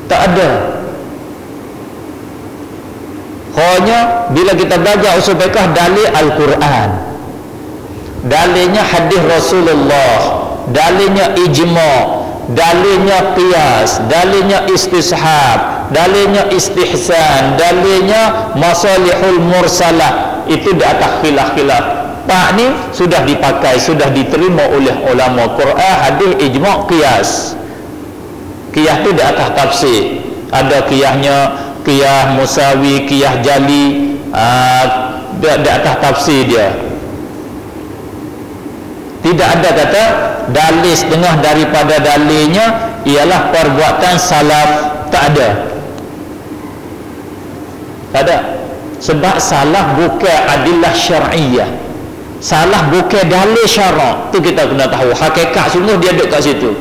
Tak ada. Hanya bila kita belajar usul fiqh, dalil Al-Quran, dalilnya hadis Rasulullah, dalilnya ijma', dalilnya qiyas, dalilnya istishab, dalilnya istihsan, dalilnya masalihul mursalah. Itu di atas khilaf-khilaf. Pak ni sudah dipakai, sudah diterima oleh ulama. Quran, hadis, ijma', qiyas. Qiyas tu di atas tafsir. Ada qiyasnya, qiyas musawi, qiyas jali, di atas tafsir dia. Tidak ada kata dalil setengah daripada dalilnya ialah perbuatan salaf. Tak ada. Tak ada. Sebab salaf bukan adillah syar'iyah. Salaf bukan dalil syarak. Tu kita kena tahu. Hakikat sungguh dia duduk kat situ.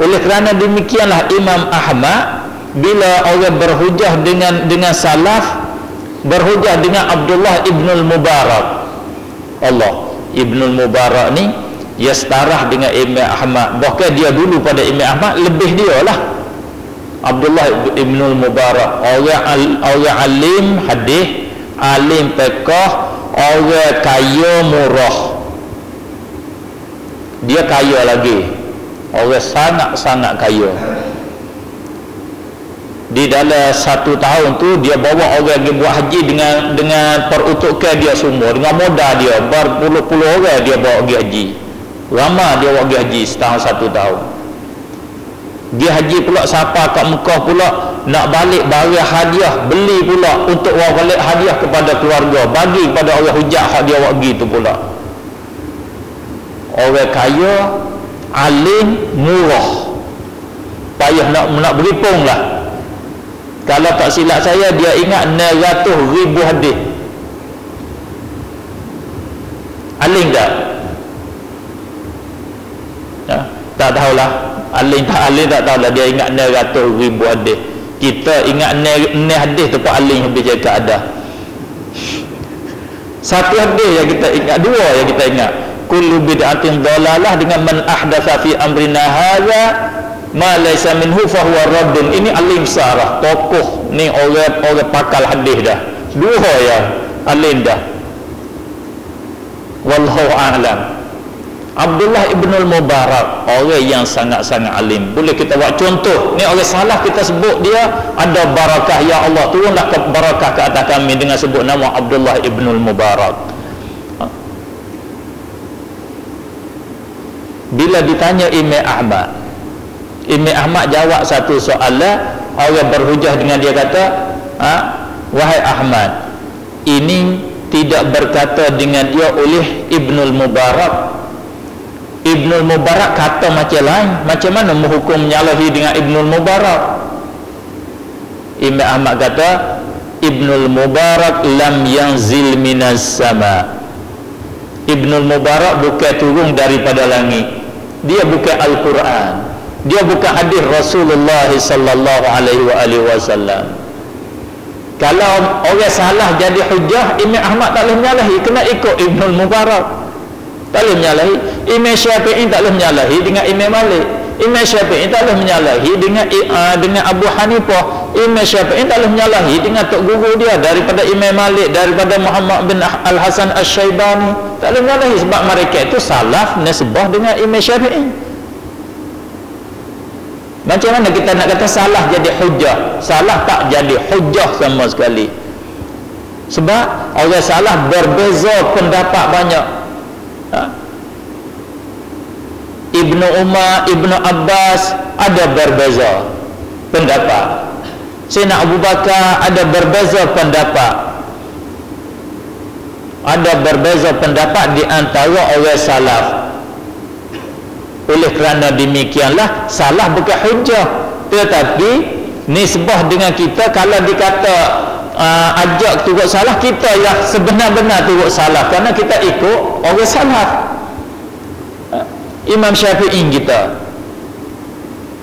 Oleh kerana demikianlah Imam Ahmad bila orang berhujah dengan salaf, berhujah dengan Abdullah ibnul Mubarak. Allah ibnul Mubarak ni dia setarah dengan Imam Ahmad. Bahkan dia dulu pada Imam Ahmad, lebih dia lah. Abdullah ibnul Mubarak orang alim hadis, alim fiqh, orang kaya murah. Dia kaya lagi, orang sangat-sangat kaya. Di dalam 1 tahun tu dia bawa orang pergi buat haji dengan peruntukan dia semua, dengan modal dia berpuluh-puluh orang dia bawa pergi haji. Ramai dia bawa pergi haji setahun 1 tahun. Dia haji pula siapa kat Mekah pula nak balik barang hadiah, beli pula untuk bawa balik hadiah kepada keluarga, bagi kepada orang hujah hak dia bawa pergi tu pula. Orang kaya, alim, murah, payah nak beripung lah. Kalau tak silap saya, dia ingat 900,000 hadis. Alim tak? Tak tahulah. Alim tak tahulah. Dia ingat 900,000 hadis. Kita ingat 9 hadis tu Pak Alim habis cakap ada. 1 hadis yang kita ingat, 2 yang kita ingat. Kullu bid'atin dhalalah dengan man ahdatsa fi amrina hadza ma laysa minhu fa huwa raddun. Ini alim besar, tokoh ni, orang pakal hadis dah. 2 ya alim dah. Wallahu a'lam. Abdullah ibnul Mubarak orang yang sangat-sangat alim. Boleh kita buat contoh. Ni orang salah kita sebut dia ada barakah. Ya Allah, turunlah barakah ke atas kami dengan sebut nama Abdullah ibnul Mubarak. Bila ditanya Imam Ahmad jawab satu soalan, orang berhujah dengan dia kata, wahai Ahmad, ini tidak berkata dengan dia oleh Ibnul Mubarak. Ibnul Mubarak kata macam lain. Macam mana menghukum menyalahi dengan Ibnul Mubarak? Imam Ahmad kata, Ibnul Mubarak lam yanzil minas sama. Ibnul Mubarak bukan turun daripada langit. Dia bukan Al-Quran. Dia bukan hadis Rasulullah sallallahu alaihi wasallam. Kalau orang salah jadi hujah, Imam Ahmad tak boleh menyalahi, kena ikut Ibnul Mubarak. Tak boleh menyalahi. Imam Syafi'i tak boleh menyalahi dengan Imam Malik. Imam Syafi'i tak boleh menyalahi dengan Abu Hanifah. Imam Syafi'i tak boleh menyalahi dengan tok guru dia daripada Imam Malik, daripada Muhammad bin Al-Hasan Asy-Syaibani. Tak boleh menyalahi sebab mereka itu salaf nisbah dengan Imam Syafi'i. Macam mana kita nak kata salah jadi hujah? Salah tak jadi hujah sama sekali. Sebab orang salah berbeza pendapat banyak. Ibnu Umar, Ibnu Abbas ada berbeza pendapat. Sayyidina Abu Bakar ada berbeza pendapat. Ada berbeza pendapat di antara orang salaf. Oleh kerana demikianlah salah bukan hujah, tetapi nisbah dengan kita. Kalau dikata ajak turut salah, kita yang sebenar-benar turut salah kerana kita ikut orang salaf. Imam Syafi'i kita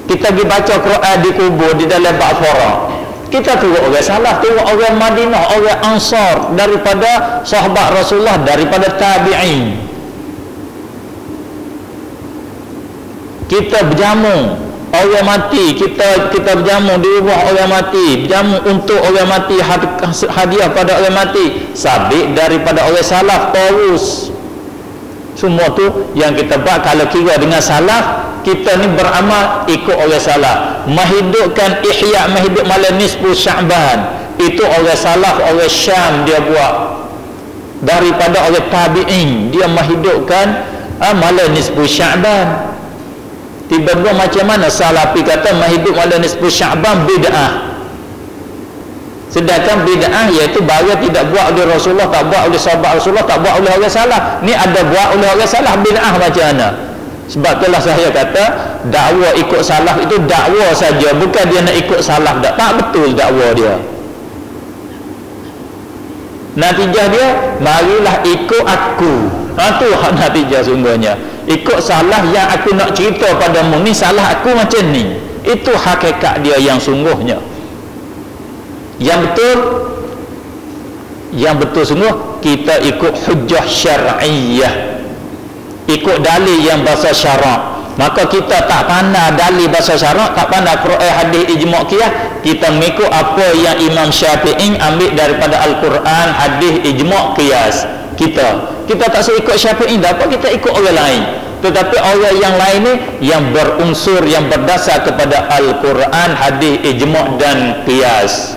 pergi baca Quran di kubur di dalam Ba'fara, kita turut orang salaf, turut orang Madinah, orang Ansar, daripada sahabat Rasulullah, daripada tabi'in. Kita berjamu orang mati, kita berjamu di rumah orang mati, berjamu untuk orang mati, hadiah pada orang mati, sabit daripada orang salaf terus. Semua tu yang kita buat. Kalau kira dengan salaf, kita ni beramal ikut orang salaf. Menghidupkan ihya, menghidup malam nisfu Sya'ban, itu orang salaf, orang Syam dia buat. Daripada orang tabi'in, dia menghidupkan malam nisfu Sya'ban. Tiba-tiba macam mana salafi kata menghidup malam nisfu Sya'ban bid'ah, sedangkan bid'ah iaitu barang tidak buat oleh Rasulullah, tak buat oleh sahabat Rasulullah, tak buat oleh orang salah. Ni ada buat oleh orang salah, bid'ah macam mana? Sebab itulah saya kata dakwa ikut salaf itu dakwa saja, bukan dia nak ikut salaf. Tak betul dakwa dia. Natijah dia, marilah ikut aku. Tu natijah sungguhnya. Ikut salah yang aku nak cerita padamu ni, salah aku macam ni. Itu hakikat dia yang sungguhnya. Yang betul sungguh, kita ikut hujjah syar'iyyah, ikut dalil yang bahasa syarak. Maka kita tak pandai dalil bahasa syarak, tak pandai Quran, hadis, ijma' qiyas. Kita mengikut apa yang Imam Syafi'i ambil daripada Al-Quran, hadis, ijma' qiyas. Kita tak usah ikut Syafi'i, dapat kita ikut orang lain. Tetapi orang yang lain ni yang berunsur, yang berdasar kepada Al-Quran, hadis, ijma' dan qiyas.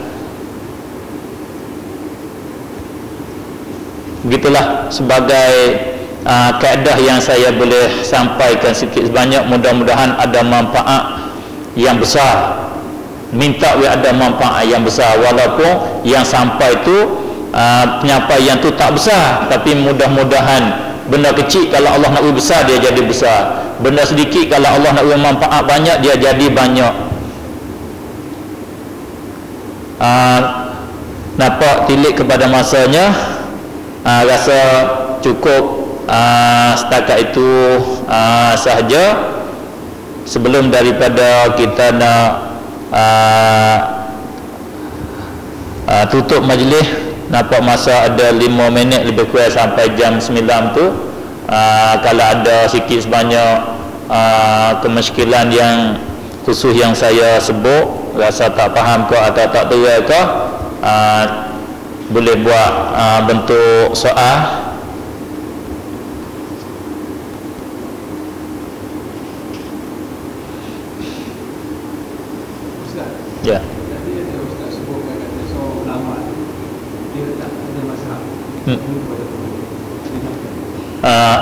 Begitulah sebagai kaedah yang saya boleh sampaikan sikit sebanyak. Mudah-mudahan ada manfaat yang besar. Minta ada manfaat yang besar, walaupun yang sampai tu penyampaian tu tak besar, tapi mudah-mudahan benda kecil kalau Allah nak beri besar, dia jadi besar. Benda sedikit kalau Allah nak beri manfaat banyak, dia jadi banyak. Nampak tilik kepada masanya. Rasa cukup setakat itu sahaja. Sebelum daripada kita nak tutup majlis, nampak masa ada 5 minit lebih kurang sampai jam 9 tu. Kalau ada sikit sebanyak kemusykilan yang khusus yang saya sebut, rasa tak faham ke atau tak terai ke, boleh buat bentuk soal. Ya.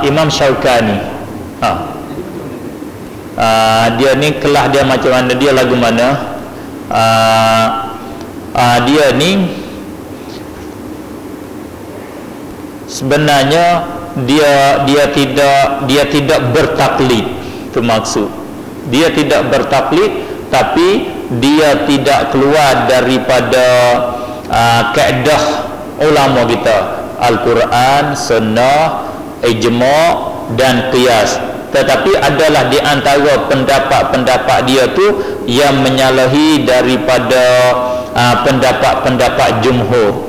Imam Syaukani. Dia ni kelas dia macam mana, dia lagu mana, dia ni sebenarnya dia tidak bertaklid. Itu maksud dia tidak bertaklid, tapi dia tidak keluar daripada kaedah ulama kita, Al-Quran, Sunnah, Ijma' dan Qiyas. Tetapi adalah di antara pendapat-pendapat dia tu yang menyalahi daripada pendapat-pendapat jumhur.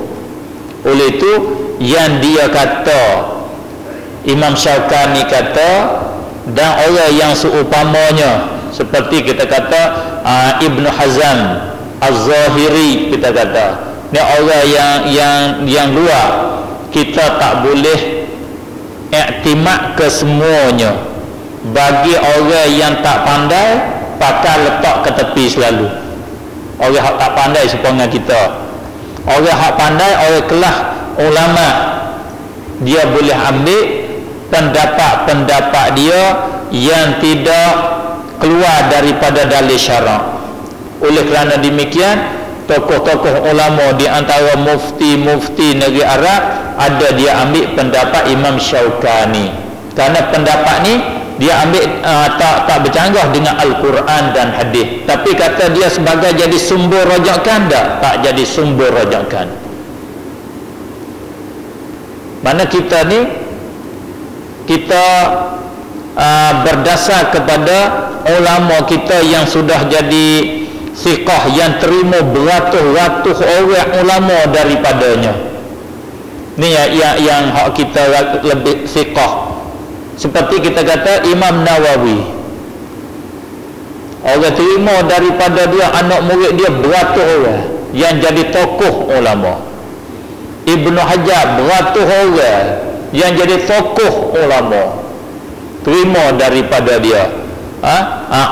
Oleh itu yang dia kata, Imam Syaukani kata, dan orang yang seumpamanya seperti kita kata Ibn Hazm Az-Zahiri, kita kata ni orang yang luar, kita tak boleh iktimad ke semuanya. Bagi orang yang tak pandai, pakai letak ke tepi selalu. Orang yang tak pandai sepanjang kita, orang yang pandai, orang kelas ulama, dia boleh ambil pendapat-pendapat dia yang tidak keluar daripada dalil syarak. Oleh kerana demikian, tokoh-tokoh ulama di antara mufti-mufti negeri Arab, ada dia ambil pendapat Imam Syaukani, kerana pendapat ni dia ambil tak bercanggah dengan Al-Quran dan hadis, tapi kata dia sebagai jadi sumber rujukan, tak jadi sumber rujukan. Mana kita ni, kita berdasar kepada ulama kita yang sudah jadi siqah, yang terima beratus-ratus orang ulama daripadanya. Ni yang hak kita lebih siqah. Seperti kita kata Imam Nawawi, orang terima daripada dia, anak murid dia beratus orang yang jadi tokoh ulama. Ibnu Hajar beratus orang yang jadi tokoh ulama, terima daripada dia.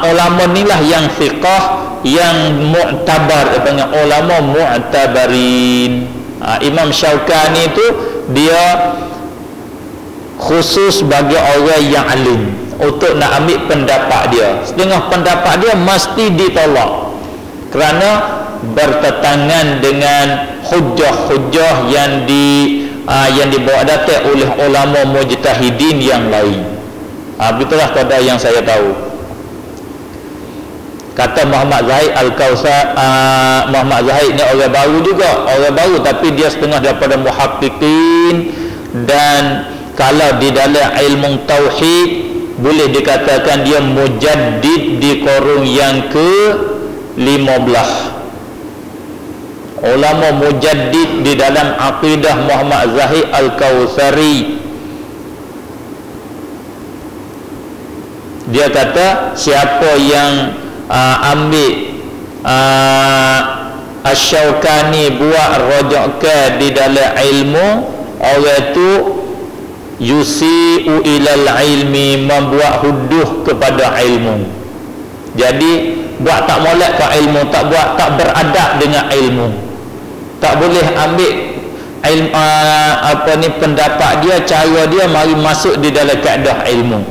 Ulama inilah yang fiqah, yang mu'tabar, katanya ulama mu'tabarin. Imam Syaukani itu dia khusus bagi orang yang alim untuk nak ambil pendapat dia. Setengah pendapat dia mesti ditolak kerana bertentangan dengan hujah-hujah yang dibawa datang oleh ulama mujtahidin yang lain. Begitulah kadar yang saya tahu. Kata Muhammad Zahid Al-Kausar, Muhammad Zahid ni orang baru juga, orang baru, tapi dia setengah daripada muhaqqiqin, dan kalau di dalam ilmu tauhid boleh dikatakan dia mujaddid di korun yang ke-15. Ulama mujaddid di dalam aqidah Muhammad Zahid Al-Kausari. Dia kata siapa yang ambil Asy-Syaukani buat rujukan di dalam ilmu, orang itu yusi'u ilal ilmi, membuat huduh kepada ilmu. Jadi buat tak molek ke ilmu, tak beradab dengan ilmu, tak boleh ambil ilmu, pendapat dia, cara dia mari masuk di dalam kaedah ilmu.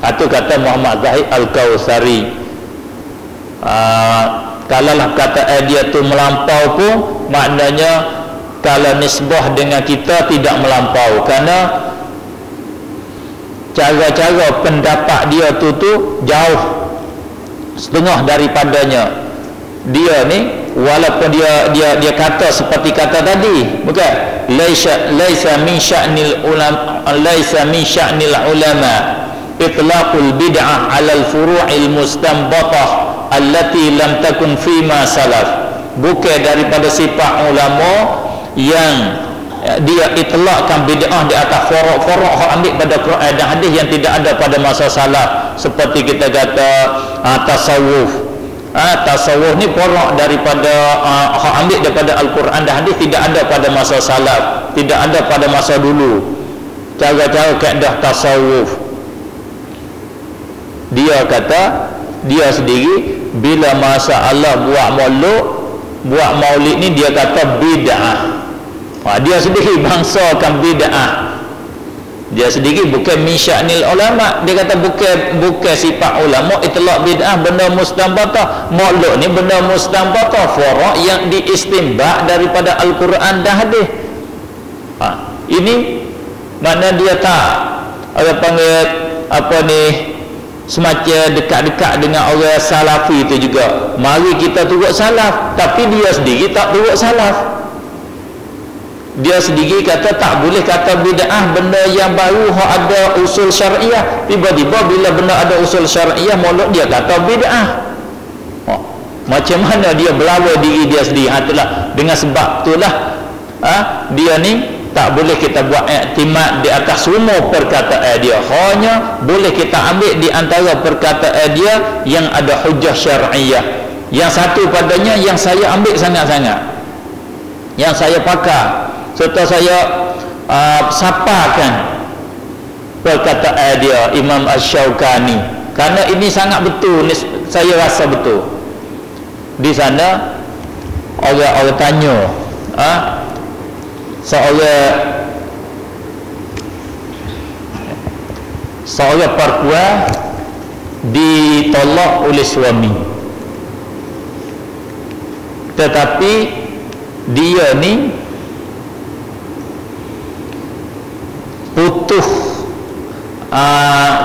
Itu kata Muhammad Zahid Al-Kausari. Kalau lah kata dia tu melampau pun, maknanya kalau nisbah dengan kita tidak melampau, kerana cara-cara pendapat dia tu jauh setengah daripadanya. Dia ni walaupun dia kata seperti kata tadi, bukan laisa min sya'nil ulama itlaqul bid'ah 'alal furu'il mustanbatah allati lam takun fima salaf. Bukan daripada sifat ulama yang dia itlaqkan bid'ah di atas forok-forok hak ambil pada Quran dan hadis yang tidak ada pada masa salaf. Seperti kita kata tasawuf. Tasawuf ni forok daripada hak ambil daripada Al-Quran dan hadis, tidak ada pada masa salaf, tidak ada pada masa dulu. Cara-cara kaedah tasawuf. Dia kata dia sendiri bila masa Allah buat maulid ni, dia kata bid'ah. Dia sendiri bangsakan bid'ah. Dia sendiri bukan min sya'nil ulama. Dia kata bukan sifat ulama itlaq bid'ah benda mustanbatah. Maulud ni benda mustanbatah, fara' yang diistinbat daripada Al-Quran dan hadis. Ini makna dia tak orang panggil apa ni, semacam dekat-dekat dengan orang salafi itu juga. Mari kita turut salaf, tapi dia sendiri tak turut salaf. Dia sendiri kata tak boleh kata bid'ah benda yang baru hak ada usul syariah. Tiba-tiba bila benda ada usul syariah, maulud dia kata bid'ah. Macam mana dia berlawan diri dia sendiri? Itulah dengan sebab itulah dia ni tak boleh kita buat iktimad di atas semua perkataan dia. Hanya boleh kita ambil di antara perkataan dia yang ada hujah syariah. Yang satu padanya yang saya ambil sangat-sangat, yang saya pakar, serta saya sapakan perkataan dia, Imam Asy-Syaukani, kerana ini sangat betul, saya rasa betul. Di sana orang tanya, seorang perempuan ditolak oleh suami, tetapi dia ni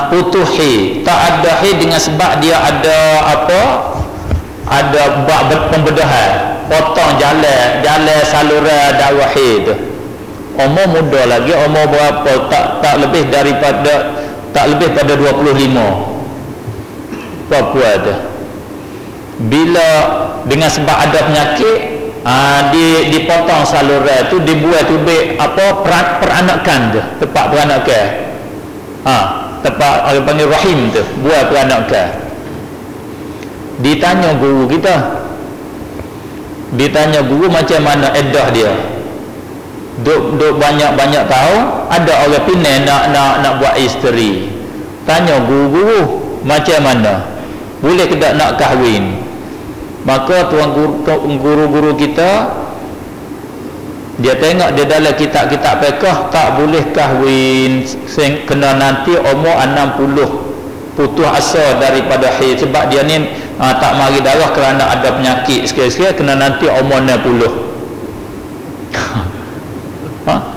putuhi, tak ada hi dengan sebab dia ada apa, ada buat pembedahan, potong jalan saluran darah hi tu. Umur muda lagi, umur berapa, tak lebih daripada 25 perempuan tu. Bila dengan sebab ada penyakit, dipotong saluran tu, dibuat tubik apa, peranakan tu, tempat peranakan, tempat orang panggil rahim tu, buat peranakan. Ditanya guru macam mana iddah dia, duk banyak tahu. Ada orang pinang nak buat isteri, tanya guru macam mana, boleh ke tak nak kahwin. Maka tuan guru kita, dia tengok dia dalam kitab-kitab fiqh, tak boleh kahwin kena nanti umur 60, putus asa daripada haid. Sebab dia ni tak mari darah kerana ada penyakit sekali-sekali, kena nanti umur 60.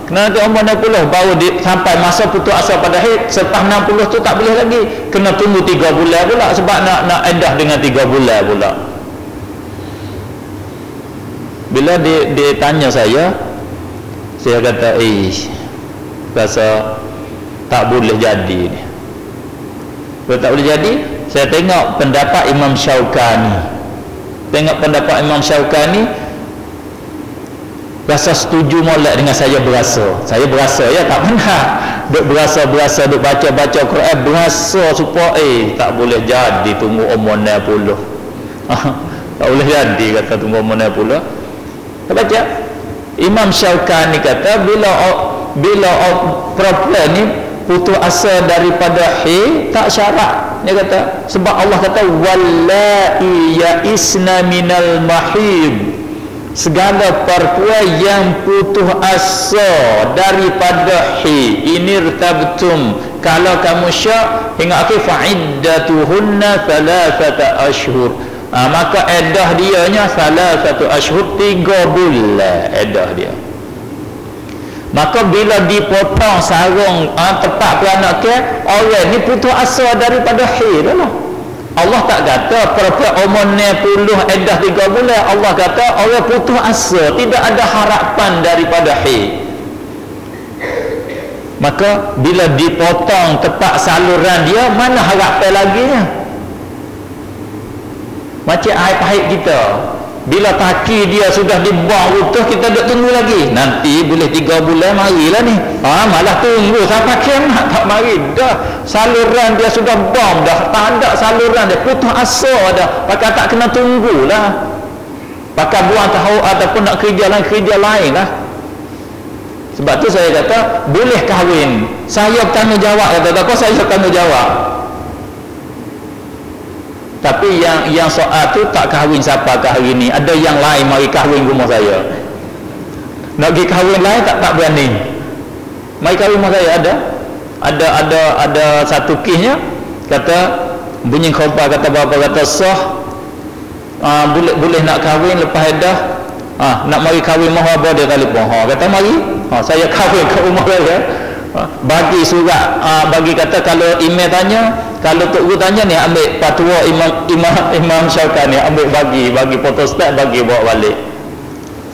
Kena nanti umur 60 baru sampai masa putus asa pada haid. Selepas 60 tu tak boleh lagi, kena tunggu 3 bulan pula, sebab nak iddah dengan 3 bulan pula. Bila dia tanya saya kata rasa tak boleh jadi ni. Kalau tak boleh jadi, saya tengok pendapat Imam Syaukani. Rasa setuju molek dengan saya berasa ya, tak pernah duk berasa duk baca Quran, berasa supaya tak boleh jadi tunggu umur 60. Tak boleh jadi kata tunggu umur 60. Baca Imam Syaukani kata bila perempuan ni putus asa daripada haid, tak syarat. Dia kata sebab Allah kata wallai ya'isna minal mahid, segala perempuan yang putus asa daripada haid, ini irtabtum, kalau kamu syak hingga akhir, fa'iddatuhunna 3 ashhur, maka iddah dianya 3 ashhur, 3 bulan iddah dia. Maka bila dipotong sarung tempat peranakan, orang ni putus asa daripada haid lah. Allah tak kata perempuan umur 60 iddah 3 bulan. Allah kata orang putus asa, tidak ada harapan daripada haid. Maka bila dipotong tempat saluran dia, mana harapan lagi nya? Macam haid kita, bila kaki dia sudah dibuang utuh, kita duk tunggu lagi, nanti boleh 3 bulan marilah ni. Malah tunggu sampai kiamat tak mari dah. Saluran dia sudah bom dah, tak ada saluran dia, putus asa dah. Pakai tak kena tunggulah, pakai buang tahu ataupun nak kerja lain lah. Sebab tu saya kata boleh kahwin. Saya tanggungjawab, kata apa, saya tanggungjawab. Tapi yang soal tu tak kahwin siapa hari ni, ada yang lain mari kahwin rumah saya. Nak pergi kahwin lain tak berani. Mari kahwin rumah saya ada. ada satu kisnya kata bunyi khabar kata bapa kata sah boleh nak kahwin lepas dah nak mari kahwin mahu apa dia telefon kata mari saya kahwin kat rumah saya bagi surat bagi kata kalau email tanya kalau tok guru tanya ni ambil fatwa Imam Syaukani ambil bagi photostat bagi bawa balik.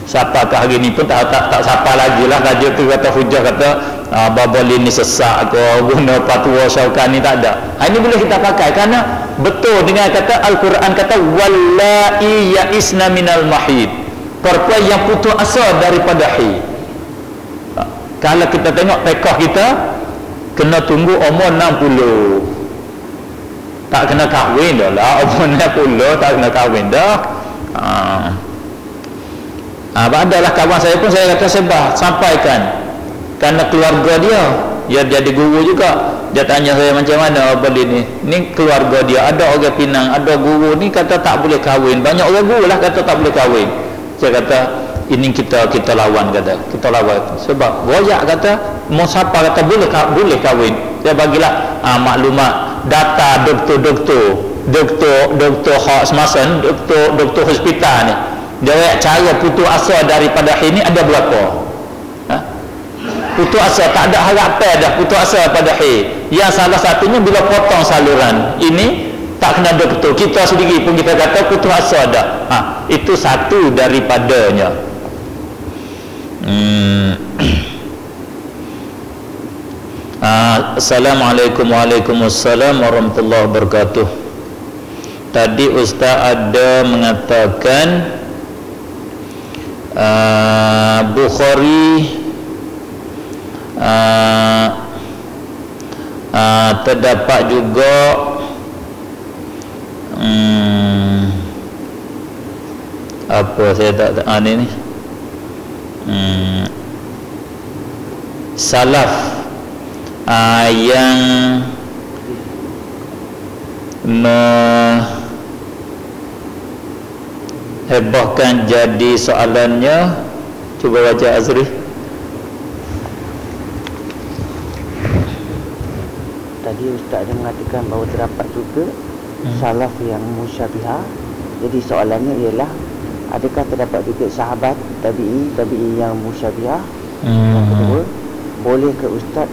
Siapakah hari ni pun tak siapa lagi lah raja tu kata hujah kata Babali ni sesak ke guna fatwa Syaukani tak ada. Ini boleh kita pakai kerana betul dengan kata Al-Quran kata wallahi ya'isna minal mahid, perempuan yang putus asa daripada haid. Kalau kita tengok pekah kita kena tunggu umur 60, tak kena kahwin dah lah umur 60 tak kena kahwin dah. Adalah kawan saya pun saya kata sebab sampaikan kerana keluarga dia jadi guru juga, dia tanya saya macam mana apa ni keluarga dia ada orang Pinang ada guru ni kata tak boleh kahwin, banyak orang guru lah kata tak boleh kahwin. Saya kata ini kita lawan kata kita lawan sebab royak kata mau siapa kata boleh kahwin. Saya bagilah maklumat data doktor hak semasa doktor hospital ni dia cara putus asa daripada haid ni ada berapa? Putus asa tak ada harapan dah putus asa pada haid. Yang salah satunya bila potong saluran. Ini tak kena doktor. Kita sendiri pun kita kata putus asa dah. Itu satu daripadanya. Assalamualaikum waalaikumsalam warahmatullahi wabarakatuh. Tadi Ustaz ada mengatakan Bukhari terdapat juga apa saya tak ni salaf yang hebahkan jadi soalannya. Cuba baca Azri. Tadi Ustaz ada mengatakan bahawa terdapat juga salaf yang musyabihah. Jadi soalannya ialah adakah terdapat juga sahabat tabi'i yang musyabihah? Yang kedua, boleh ke Ustaz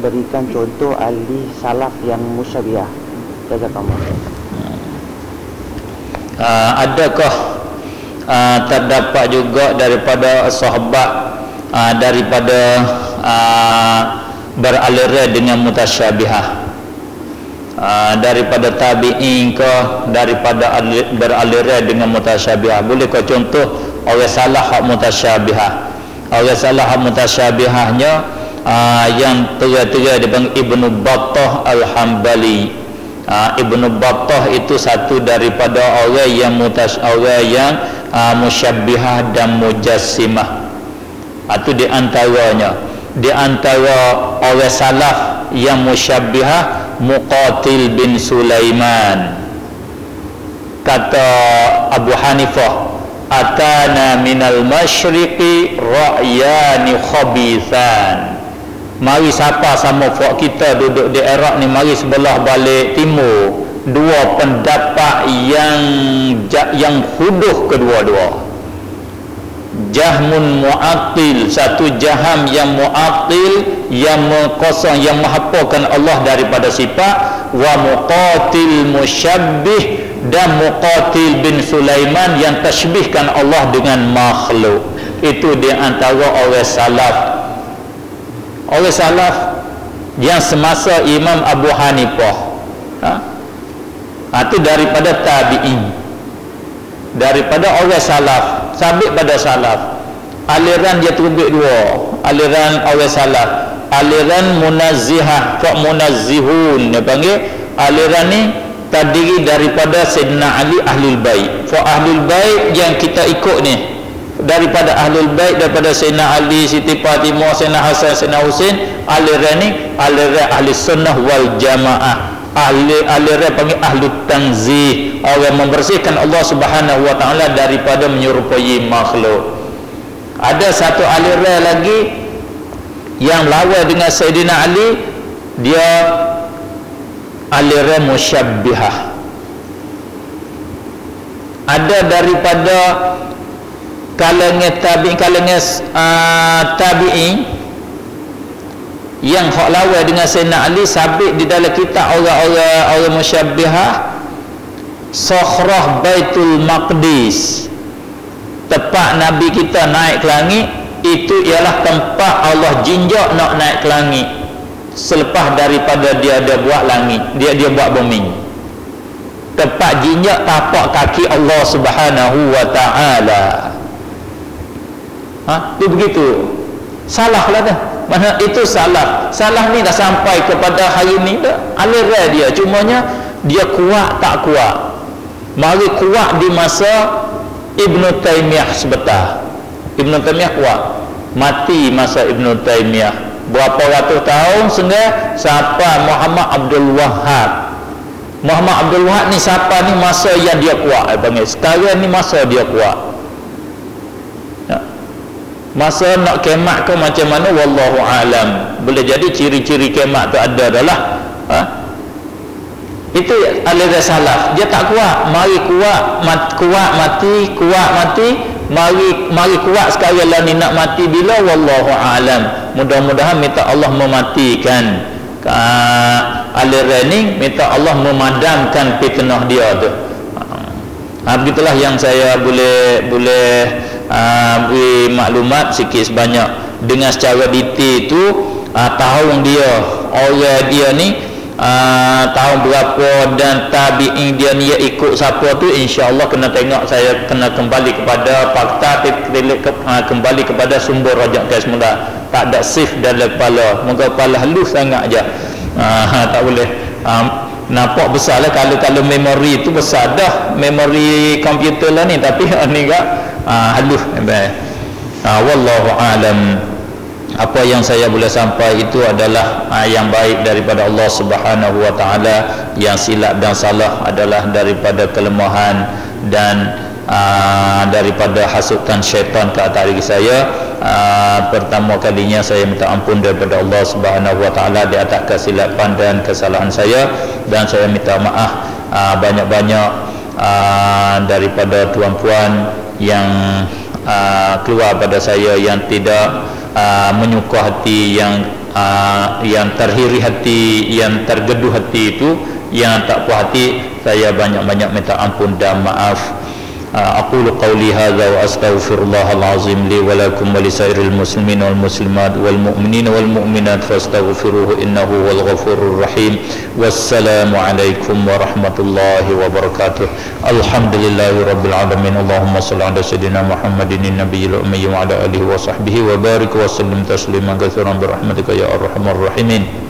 berikan contoh ahli salaf yang musyabihah? Jazakallah. Adakah terdapat juga daripada sahabat daripada beraliran dengan mutasyabihah, daripada tabi'in ke daripada beraliran dengan mutasyabihah? Boleh kau contoh orang salah hak mutasyabihah? Orang salah hak mutasyabihahnya yang tera-tera dipanggil Ibnu Battah Al-Hambali. Ibnu Battah itu satu daripada orang yang musyabbihah dan mujassimah. Itu di antaranya. Di antara orang salaf yang musyabbihah Muqatil bin Sulaiman. Kata Abu Hanifah, atana minal masyriqi ra'yani khabithan. Mari siapa sama fak kita duduk di Iraq ni, mari sebelah balik timur, dua pendapat yang huduh kedua-dua. Jahmun mu'attil, satu Jaham yang mu'attil, yang mengkosong, yang menghapakan Allah daripada sifat, wa Muqatil musyabbih, dan Muqatil bin Sulaiman yang tashbihkan Allah dengan makhluk. Itu di antara orang salaf. Orang salaf yang semasa Imam Abu Hanifah. Itu daripada tabi'in, daripada orang salaf, sabit pada salaf. Aliran dia terbit dua, aliran orang salaf, aliran munazzihah, fa munazzihun dia panggil. Aliran ni terdiri daripada Sayyidina Ali Ahlul Bait. Fa Ahlul Bait yang kita ikut ni daripada Ahlul Bait, daripada Sayyidina Ali, Siti Fatimah, Sayyidina Hasan, Sayyidina Husain. Aliran ni aliran ahli sunnah wal jamaah. Aliran panggil ahlu tanzih, orang membersihkan Allah Subhanahu wa taala daripada menyerupai makhluk. Ada satu aliran lagi yang lawan dengan Sayyidina Ali, dia aliran musyabbihah. Ada daripada kalangan tabi'in yang hak lawan dengan Sayyidina Ali, sabit di dalam kitab orang-orang musyabbihah. Sakhrah Baitul Maqdis, tempat Nabi kita naik ke langit, itu ialah tempat Allah jinjak nak naik ke langit selepas daripada dia buat langit, dia buat bumi. Tempat jinjak tapak kaki Allah Subhanahu wa ta'ala. Itu begitu. Salah lah dah. Mana itu salah. Salah ni dah sampai kepada hari ni dah. Aliran dia, cumanya dia kuat tak kuat. Mari kuat di masa Ibn Taymiyah sebentar. Ibn Taymiyah kuat. Mati masa Ibn Taymiyah. Berapa ratus tahun sehingga siapa Muhammad Abdul Wahhab. Muhammad Abdul Wahhab ni siapa ni, masa yang dia kuat panggil. Sekarang ni masa dia kuat. Masa nak kemat ke macam mana, wallahu alam. Boleh jadi ciri-ciri kemat tu ada adalah itu aliran salah. Dia tak kuat, mari kuat, kuat mati, kuat mati, mari kuat sekali lah ni nak mati bila, wallahu alam. Mudah-mudahan minta Allah mematikan aliran ni, minta Allah memadamkan fitnah dia tu. Begitulah yang saya boleh beri maklumat sikit sebanyak. Dengan secara detail tu tahun dia, orang dia ni tahun berapa dan tabi'in dia ni ikut siapa tu, insya-Allah kena tengok. Saya kena kembali kepada fakta, kembali kepada sumber rajak ke semula. Tak ada shift dalam kepala, muka kepala halus sangat aja. Tak boleh nampak besar lah. Kalau memori tu besar dah, memori komputer lah ni, tapi ni enggak halus. Wallahu alam. Apa yang saya boleh sampai itu adalah yang baik daripada Allah Subhanahu wa taala. Yang silap dan salah adalah daripada kelemahan dan daripada hasutan syaitan ke atas diri saya. Pertama kalinya saya minta ampun daripada Allah Subhanahu wa taala di atas kesilapan dan kesalahan saya, dan saya minta maaf banyak-banyak daripada tuan-puan yang keluar pada saya yang tidak menyuka hati, yang terhiri hati, yang tergeduh hati itu, yang tak puas hati. Saya banyak-banyak minta ampun dan maaf. أقول قولي هذا وأستغفر الله العظيم لي ولكم ولسائر المسلمين والمسلمات والمؤمنين والمؤمنات فاستغفروه إنه هو الغفور الرحيم. والسلام عليكم ورحمة الله وبركاته. الحمد لله رب العالمين. اللهم صل على سيدنا محمد النبي الأمي وعلى آله وصحبه وبارك وسلم تسليما كثيرا برحمتك يا أرحم الراحمين.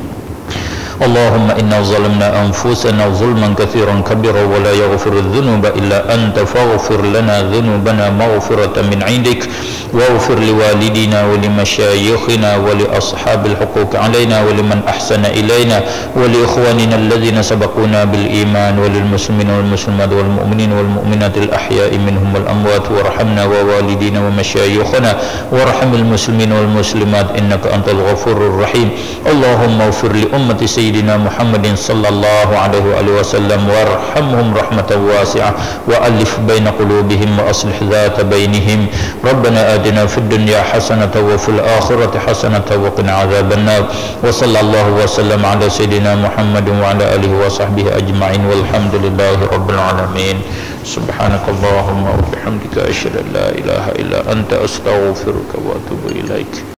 اللهم إنا ظلمنا أنفسنا ظلما كثيرا كبيرا ولا يغفر الذنوب إلا أنت فاغفر لنا ذنوبنا مغفرة من عندك واغفر لوالدينا ولمشايخنا ولأصحاب الحقوق علينا ولمن أحسن إلينا ولإخواننا الذين سبقونا بالإيمان وللمسلمين والمسلمات والمؤمنين والمؤمنات الأحياء منهم والأموات وارحمنا ووالدينا ومشايخنا وارحم المسلمين والمسلمات إنك أنت الغفور الرحيم. اللهم اغفر لأمة سيدنا محمد صلى الله عليه وآله وسلم وارحمهم رحمة واسعة وألف بين قلوبهم وأصلح ذات بينهم. ربنا آتنا في الدنيا حسنة وفي الآخرة حسنة وقنا عذاب النار. وصلى الله وسلم على سيدنا محمد وعلى آله وصحبه أجمعين والحمد لله رب العالمين. سبحانك اللهم وبحمدك أشهد أن لا إله إلا أنت أستغفرك وأتوب إليك.